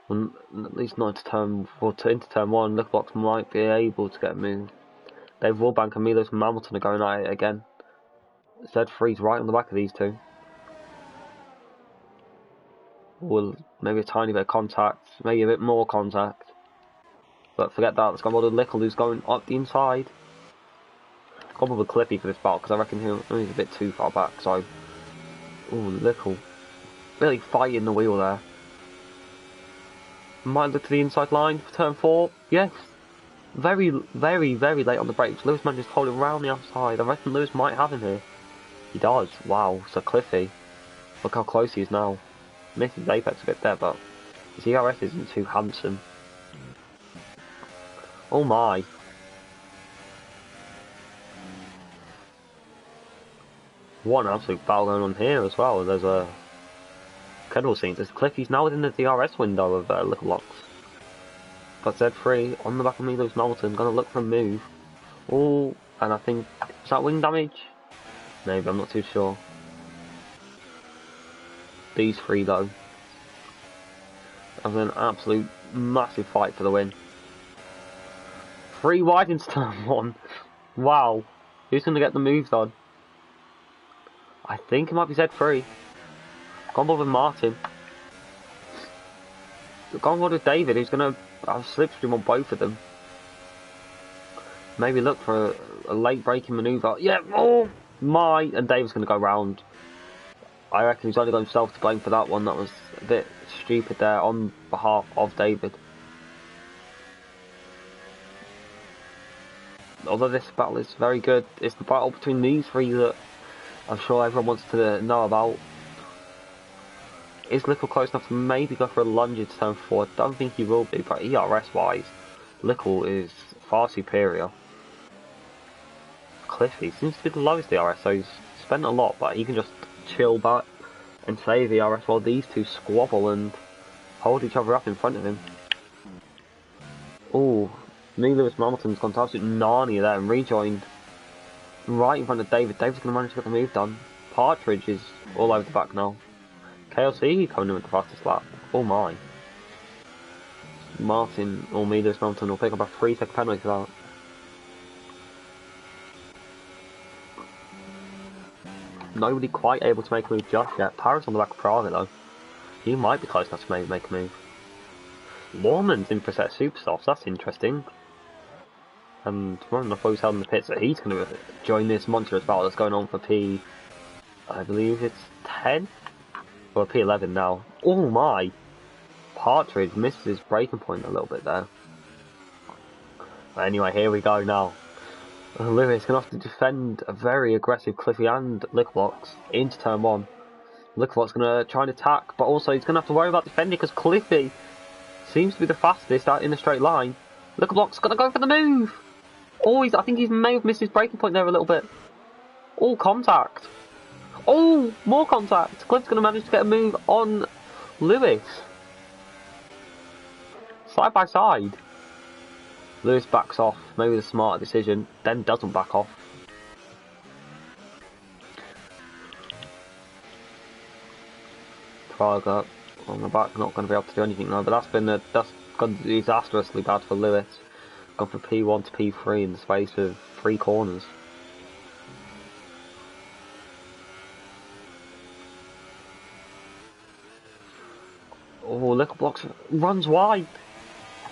Speaker 1: Well, at least not into turn 1. Littlebox might be able to get a move. Dave Warbank and Milos Hamilton are going at it again. Z3's right on the back of these two. Well, maybe a tiny bit of contact, maybe a bit more contact. But forget that, let's go with Lickle, who's going up the inside. I've gone with Clippy for this battle, because I reckon he's a bit too far back, so... Ooh, Lickle. Really fighting the wheel there. Might look to the inside line for turn 4. Yes. Very, very, very late on the brakes. Lewis manages to hold him round the outside. I reckon Lewis might have him here. He does. Wow, so Cliffy. Look how close he is now. Missed his apex a bit there, but his ERS isn't too handsome. Oh my. What an absolute battle going on here as well. There's a incredible scenes. There's Cliffy's now within the DRS window of Littlebox. Got Z3 on the back of Milos Hamilton, gonna look for a move. Oh, and I think, is that wing damage? Maybe, I'm not too sure. These three though, having an absolute massive fight for the win. 3 wide into turn 1. Wow, who's going to get the moves on? I think it might be Z3. Gone with Martin. Gone with David, who's going to have slipstream on both of them. Maybe look for a late braking manoeuvre. Yeah, oh my! And David's going to go round. I reckon he's only got himself to blame for that one. That was a bit stupid there on behalf of David. Although this battle is very good, it's the battle between these three that I'm sure everyone wants to know about. Is Lickle close enough to maybe go for a lunge into turn 4? I don't think he will be, but ERS wise, Lickle is far superior. Cliffy seems to be the lowest ERS, so he's spent a lot, but he can just chill back and save ERS while these two squabble and hold each other up in front of him. Oh, Lewis Hamilton's gone to absolute Narnia there and rejoined right in front of David. David's going to manage to get the move done. Partridge is all over the back now. KLC coming in with the fastest lap. Oh my. Martin or Lewis Hamilton will pick up a 3-second penalty for that. Nobody quite able to make a move just yet. Paris on the back of Praga though. He might be close enough to maybe make a move. Lawman's in for a set of Supersofts, that's interesting. And one of the folks held in the pits that he's going to join this monstrous battle that's going on for P... I believe it's 10? Or P11 now. Oh my! Partridge misses his braking point a little bit there. But anyway, here we go now. Lewis going to have to defend a very aggressive Cliffy and Littlebox into turn 1. Littlebox going to try and attack, but also he's going to have to worry about defending because Cliffy seems to be the fastest out in a straight line. Littlebox going to go for the move! Oh, I think he may have missed his braking point there a little bit. Oh, contact! Oh, more contact! Cliff's going to manage to get a move on Lewis. Side by side. Lewis backs off, maybe the smarter decision, then doesn't back off. Praga on the back, not going to be able to do anything now, but that's gone disastrously bad for Lewis. Gone from P1 to P3 in the space of 3 corners. Oh, Littlebox runs wide.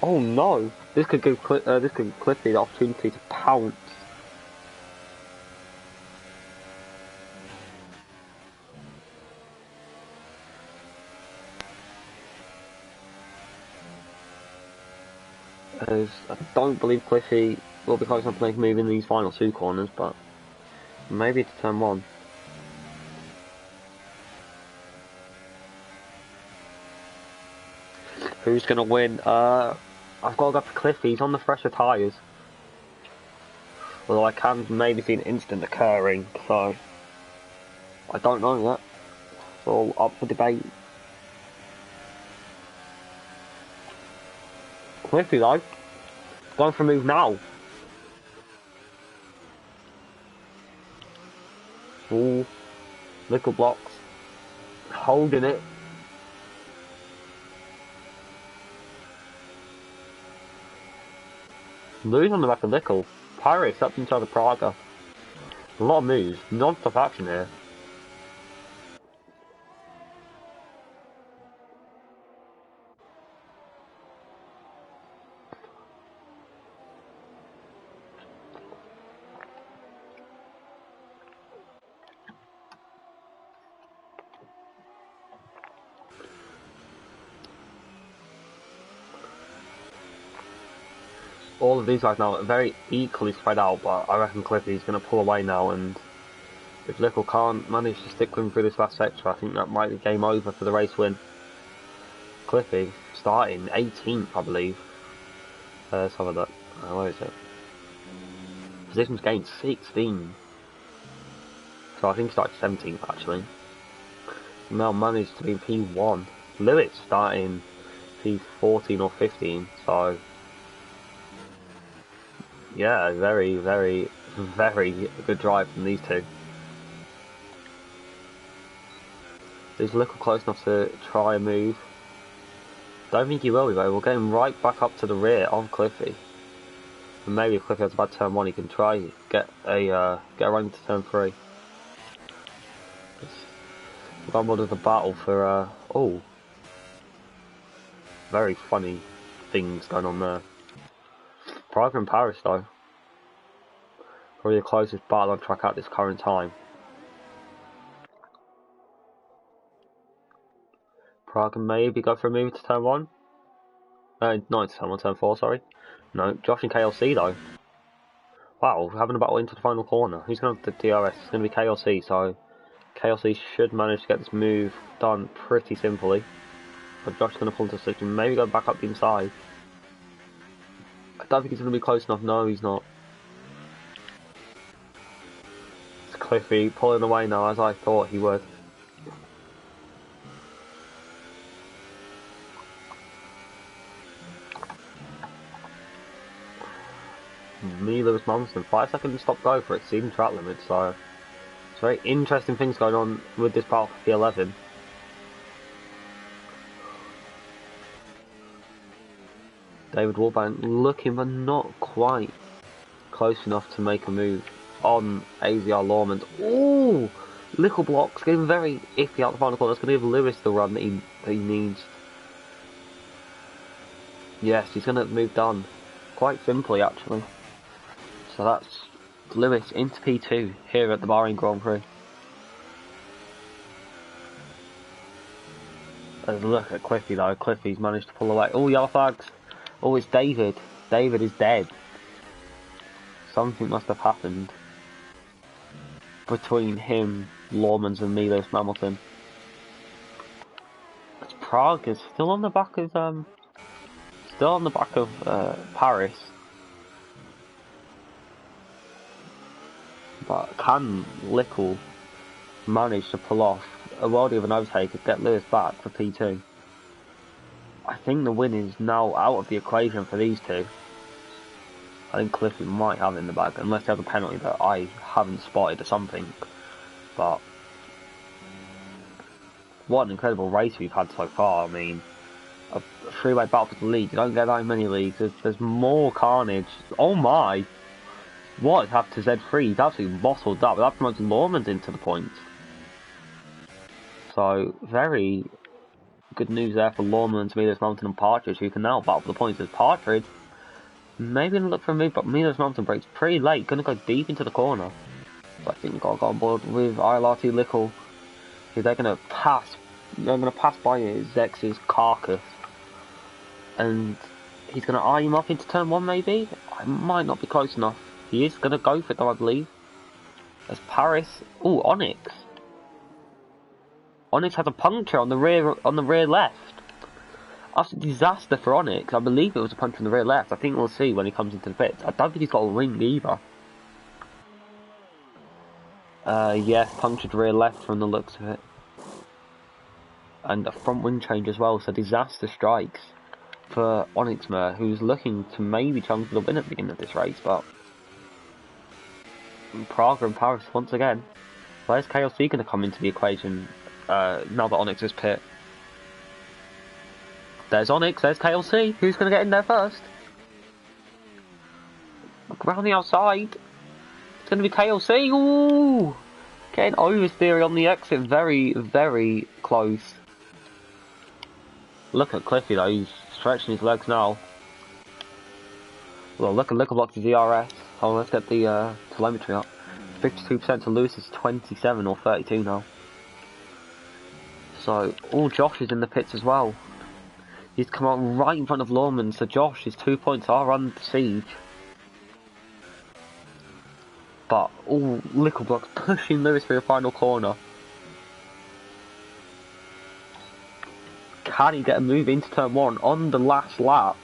Speaker 1: Oh no! This could give Cliffy the opportunity to pounce. As I don't believe Cliffy will be close enough to make a move in these final two corners, but maybe to turn one. Who's gonna win? I've got to go for Cliffy. He's on the fresher tyres. Although I can maybe see an instant occurring, so I don't know yet. It's all up for debate. Cliffy though, going for a move now. Ooh, little blocks, holding it. Lewis on the back of Nickel. Pirates up inside the Praga. A lot of moves, non-stop action here. All of these guys now are very equally spread out, but I reckon Cliffy's going to pull away now, and if Little can't manage to stick with him through this last sector, I think that might be game over for the race win. Cliffy starting 18th, I believe. Let's have a look. Where is it? Positions gained 16. So I think he started 17th actually. Now managed to be in P1. Lewis starting P14 or 15, so yeah, very, very, very good drive from these two. He's a little close enough to try a move. Don't think he will be though. We'll get him right back up to the rear of Cliffy. And maybe if Cliffy has a bad turn one, he can try get a run to turn three. We've got one of the battle for oh, very funny things going on there. Prague and Paris though, probably the closest battle on track at this current time. Prague can maybe go for a move to turn one. Not to turn one, turn four. Sorry. No, Josh and KLC though. Wow, we're having a battle into the final corner. Who's going to have the DRS? It's going to be KLC, so KLC should manage to get this move done pretty simply. But Josh is going to pull into the decision, maybe go back up the inside. I don't think he's going to be close enough. No, he's not. It's Cliffy pulling away now, as I thought he would. Me, Lewis Monson, 5 seconds stop go for exceeding track limit, so it's very interesting things going on with this part of P11. David Warbank looking but not quite close enough to make a move on AZR Lawman. Ooh! Little blocks, getting very iffy out the final corner. That's going to give Lewis the run that he needs. Yes, he's going to move done. Quite simply, actually. So that's Lewis into P2 here at the Bahrain Grand Prix. Let's look at Cliffy though. Cliffy's managed to pull away. Oh, yellow flags. Oh, it's David. David is dead. Something must have happened between him, Lawmans, and Milos Hamilton. Prague is still on the back of Paris. But can Lickle manage to pull off a worldie of an overtake and get Lewis back for P2? I think the win is now out of the equation for these two. I think Cliffy might have it in the bag, unless they have a penalty that I haven't spotted or something. But what an incredible race we've had so far. I mean, a three-way battle for the league. You don't get that many leagues. There's more carnage. Oh my! What has happened to Z3? He's absolutely bottled up. That promotes Lawman's into the points. So, very, good news there for Lawman, Milos Mountain and Partridge, who can now battle for the points as Partridge. Maybe gonna look for a move, but Milos Mountain breaks pretty late, gonna go deep into the corner. So I think we've got to go on board with ILRT Lickle. They're gonna pass by Zex's carcass. And he's gonna eye him up into turn 1 maybe? I might not be close enough. He is gonna go for it though, I believe. As Paris. Ooh, Onyx. Onyx has a puncture on the rear left. Absolute disaster for Onyx. I believe it was a puncture on the rear left. I think we'll see when he comes into the pits. I don't think he's got a ring either. Yes, punctured rear left from the looks of it. And a front wing change as well, so disaster strikes for Onyxmer, who's looking to maybe challenge for the win at the beginning of this race, but Praga and Paris once again. Where's KLC going to come into the equation now that Onyx is pit? There's Onyx, there's KLC. Who's going to get in there first? Around the outside. It's going to be KLC. Ooh! Getting oversteering on the exit. Very, very close. Look at Cliffy though, he's stretching his legs now. Well, look at Lickleblocks' DRS. Oh, let's get the telemetry up. 52% to Lewis is 27 or 32 now. So, Josh is in the pits as well. He's come out right in front of Lawman, so Josh, his 2 points are under siege. But, Lickleblocks pushing Lewis through the final corner. Can he get a move into turn 1 on the last lap?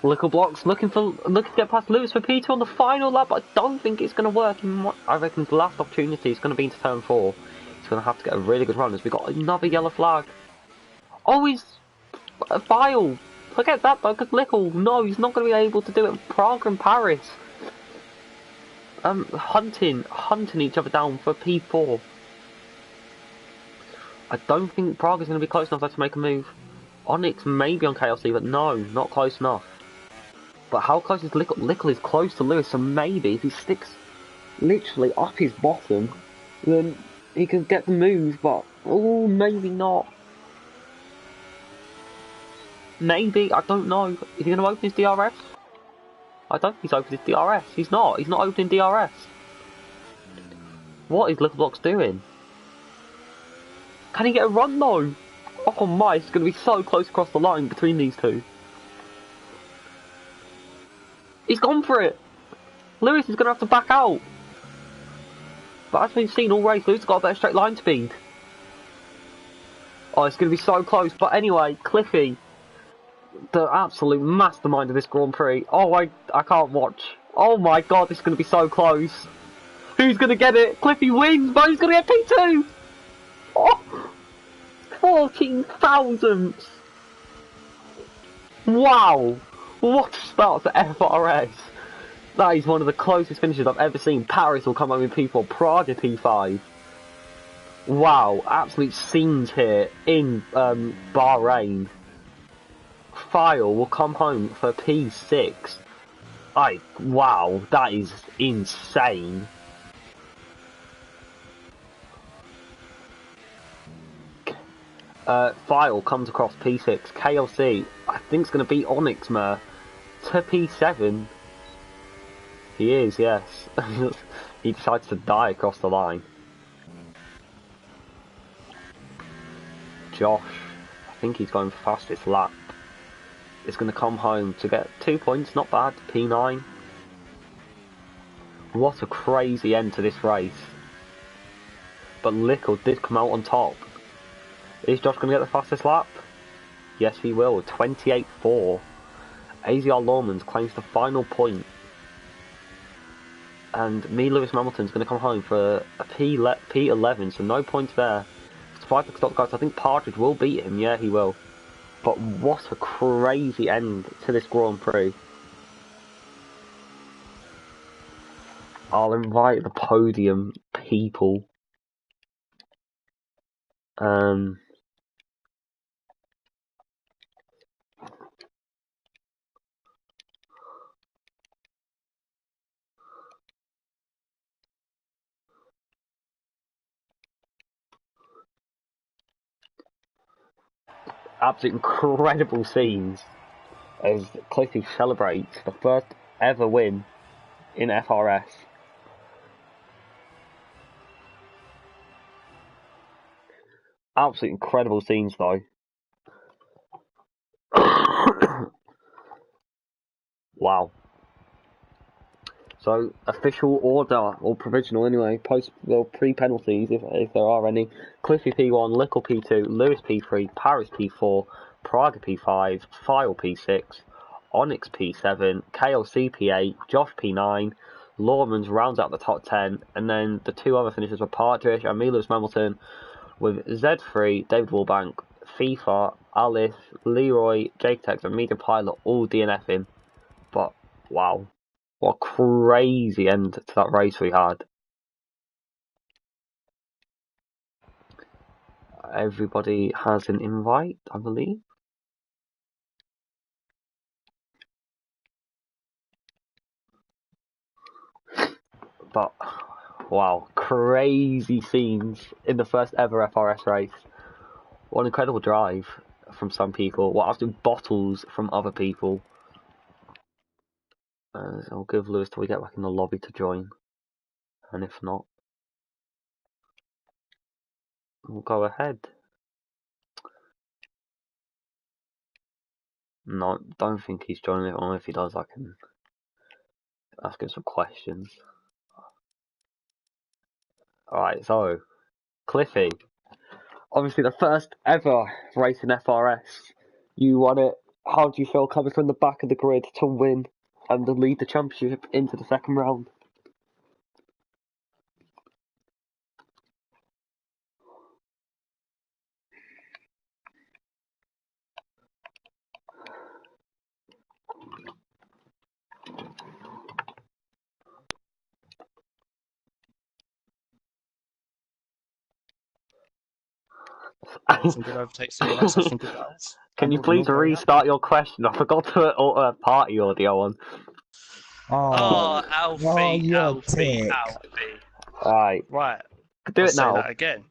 Speaker 1: Lickleblocks looking to get past Lewis for P2 on the final lap, but I don't think it's going to work. I reckon his last opportunity is going to be into turn 4. He's going to have to get a really good run as we got another yellow flag. Oh, he's a file. Forget that though, because Lickle, no, he's not going to be able to do it. Praga and Paris. Hunting each other down for P4. I don't think Praga's going to be close enough to make a move. Onyx maybe on KLC, but no, not close enough. But how close is Lickle? Lickle is close to Lewis, so maybe if he sticks literally up his bottom, then he can get the move, but maybe not. Maybe, I don't know. Is he going to open his DRS? I don't think he's opened his DRS. He's not opening DRS. What is Lickleblocks doing? Can he get a run though? Oh my, it's going to be so close across the line between these two. He's gone for it. Lewis is going to have to back out. But as we've seen all race, Lewis has got a better straight line speed. Oh, it's going to be so close. But anyway, Cliffy, the absolute mastermind of this Grand Prix. Oh, I can't watch. Oh my god, this is going to be so close. Who's going to get it? Cliffy wins, but who's going to get P2? Oh, 14 thousandths. Wow. What a start to FRS. That is one of the closest finishes I've ever seen. Paris will come home with P4, Praga P5. Wow, absolute scenes here in Bahrain. File will come home for P6. Wow, that is insane. File comes across P6. KLC, I think it's going to beat Onyxmer to P7. He is, yes. He decides to die across the line. Josh, I think he's going for fastest lap. Is going to come home to get 2 points, not bad, P9. What a crazy end to this race. But Lickle did come out on top. Is Josh going to get the fastest lap? Yes, he will, 28.4. AZR Lawmans claims the final point. And Lewis Hamilton's going to come home for a P11, so no points there. It's 5 o'clock, guys. I think Partridge will beat him. Yeah, he will. But what a crazy end to this Grand Prix. I'll invite the podium people. absolute incredible scenes as Cliffy celebrates the first ever win in FRS. Absolutely incredible scenes though. Wow. So official order, or provisional anyway, pre-penalties if there are any. Cliffy P1, Lickle P2, Lewis P3, Paris P4, Praga P5, File P6, Onyx P7, KLC P8, Josh P9, Lawrence rounds out the top 10, and then the two other finishers were Partridge and Lewis Hamilton, with Z3, David Wallbank, FIFA, Alice, Leroy, Jake Tex, and Media Pilot all DNFing. But wow, what a crazy end to that race we had. Everybody has an invite, I believe. But wow, crazy scenes in the first ever FRS race. What an incredible drive from some people. What absolute bottles from other people. I'll give Lewis till we get back in the lobby to join. And if not, we'll go ahead. No, don't think he's joining it. Or if he does, I can ask him some questions. Alright, so Cliffy, obviously the first ever race in FRS. You won it. How do you feel coming from the back of the grid to win and to lead the championship into the second round?
Speaker 2: Some good overtakes in the race, some good battles.
Speaker 1: Can you please restart your question? I forgot to party audio on.
Speaker 2: Alfie.
Speaker 1: Alright.
Speaker 2: Right.
Speaker 1: Do
Speaker 2: I'll
Speaker 1: it
Speaker 2: say
Speaker 1: now.
Speaker 2: that again.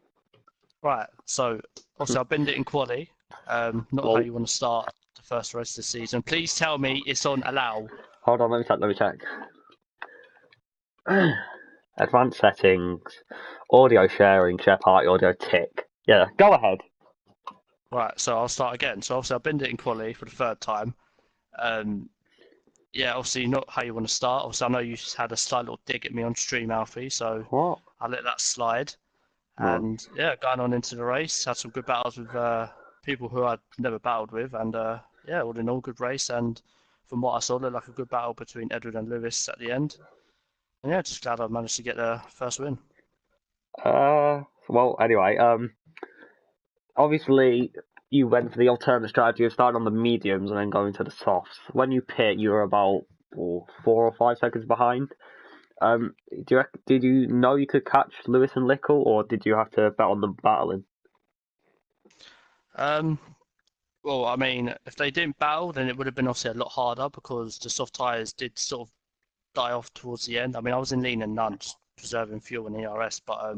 Speaker 2: Right. So, obviously, I've binned it in quali. Not how you want to start the first race of the season. Please tell me it's on allow.
Speaker 1: Hold on, let me check. Advanced settings, audio sharing, share party audio, tick. Yeah, go ahead.
Speaker 2: Right, so I'll start again. So obviously I binned it in quali for the third time. Yeah, obviously not how you want to start. Obviously I know you had a slight little dig at me on stream, Alfie, so
Speaker 1: What?
Speaker 2: I'll let that slide.
Speaker 1: No.
Speaker 2: And yeah, going on into the race, had some good battles with people who I'd never battled with, and yeah, all in all, good race. And from what I saw, looked like a good battle between Edward and Lewis at the end. And yeah, just glad I managed to get the first win.
Speaker 1: Well, anyway, obviously you went for the alternate strategy of starting on the mediums and then going to the softs. When you pit, you were about 4 or 5 seconds behind. Did you know you could catch Lewis and Lickle, or did you have to bet on them battling?
Speaker 2: Well, I mean, if they didn't battle, then it would have been obviously a lot harder because the soft tyres did sort of die off towards the end. I mean, I was in lean and none, just preserving fuel in ERS, but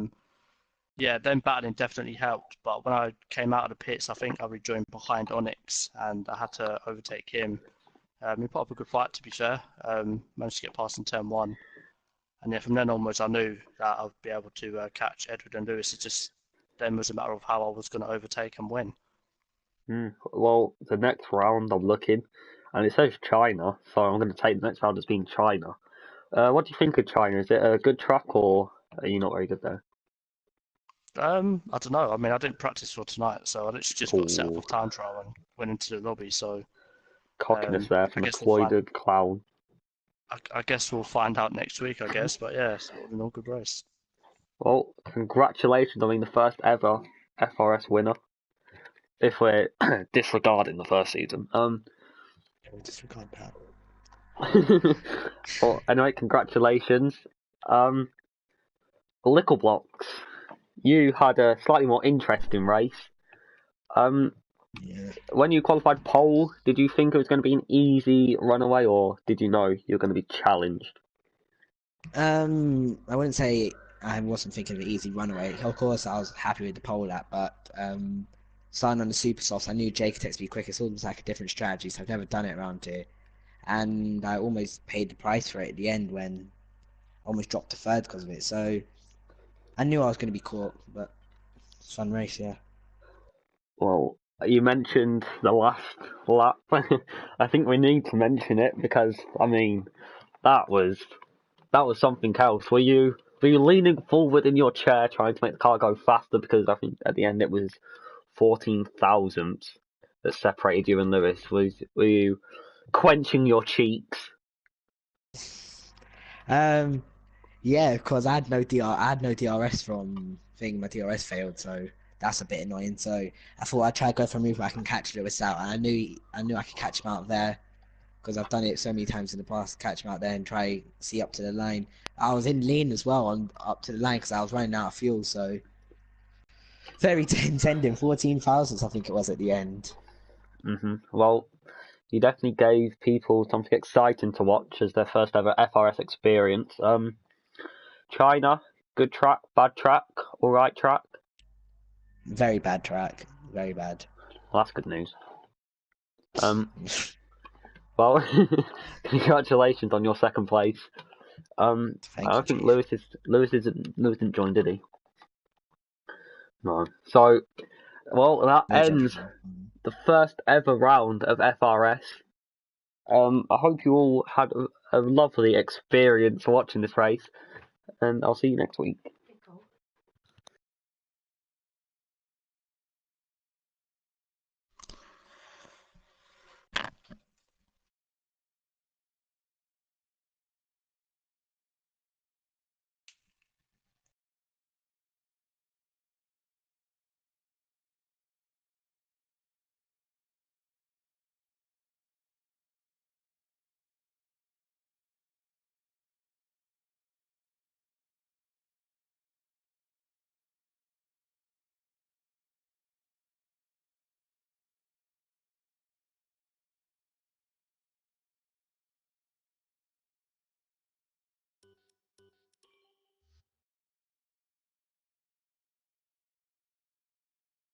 Speaker 2: yeah, them battling definitely helped. But when I came out of the pits, I think I rejoined behind Onyx and I had to overtake him. He put up a good fight, to be fair. Managed to get past in turn one. And yeah, from then onwards, I knew that I'd be able to catch Edward and Lewis. It just then was a matter of how I was going to overtake and win.
Speaker 1: Well, the next round I'm looking, and it says China, so I'm going to take the next round as being China. What do you think of China? Is it a good track, or are you not very good there?
Speaker 2: I don't know. I mean, I didn't practice for tonight, so I literally just got set up with time trial and went into the lobby. So
Speaker 1: cockiness there from the cloyded clown.
Speaker 2: I guess we'll find out next week, I guess. But yeah, it's all in all good race.
Speaker 1: Well, congratulations on being the first ever FRS winner. If we're disregarding the first season.
Speaker 2: We'll disregard that.
Speaker 1: Well, anyway, congratulations. Lickle Blocks, you had a slightly more interesting race.
Speaker 3: Yeah.
Speaker 1: When you qualified pole, did you think it was going to be an easy runaway, or did you know you were going to be challenged?
Speaker 3: I wouldn't say I wasn't thinking of an easy runaway. Of course, I was happy with the pole lap, but starting on the super softs, I knew J could text me quick. It's almost like a different strategy, so I've never done it around here. And I almost paid the price for it at the end when I almost dropped to third because of it. So I knew I was going to be caught, but it's a fun race, yeah.
Speaker 1: Well, you mentioned the last lap. I think we need to mention it because I mean that was something else. Were you leaning forward in your chair trying to make the car go faster? Because I think at the end it was 14 thousandths that separated you and Lewis. Were you quenching your cheeks?
Speaker 3: Um, yeah, because I had no DRS from thing. My DRS failed, so that's a bit annoying. So I thought I'd try to go for a move where I can catch Lewis out, and I knew I could catch him out there because I've done it so many times in the past. Catch him out there and try see up to the line. I was in lean as well on up to the line because I was running out of fuel. So very intending 14 thousandths, I think it was at the end.
Speaker 1: Well, you definitely gave people something exciting to watch as their first ever FRS experience. China, good track, bad track, all right track.
Speaker 3: Very bad track. Very bad.
Speaker 1: Well, that's good news. Well, congratulations on your second place. I
Speaker 3: Thank you,
Speaker 1: don't think
Speaker 3: Chief.
Speaker 1: Lewis didn't join, did he? No. So, well, that
Speaker 3: No
Speaker 1: ends
Speaker 3: judgment.
Speaker 1: the first ever round of FRS. I hope you all had a lovely experience watching this race, and I'll see you next week.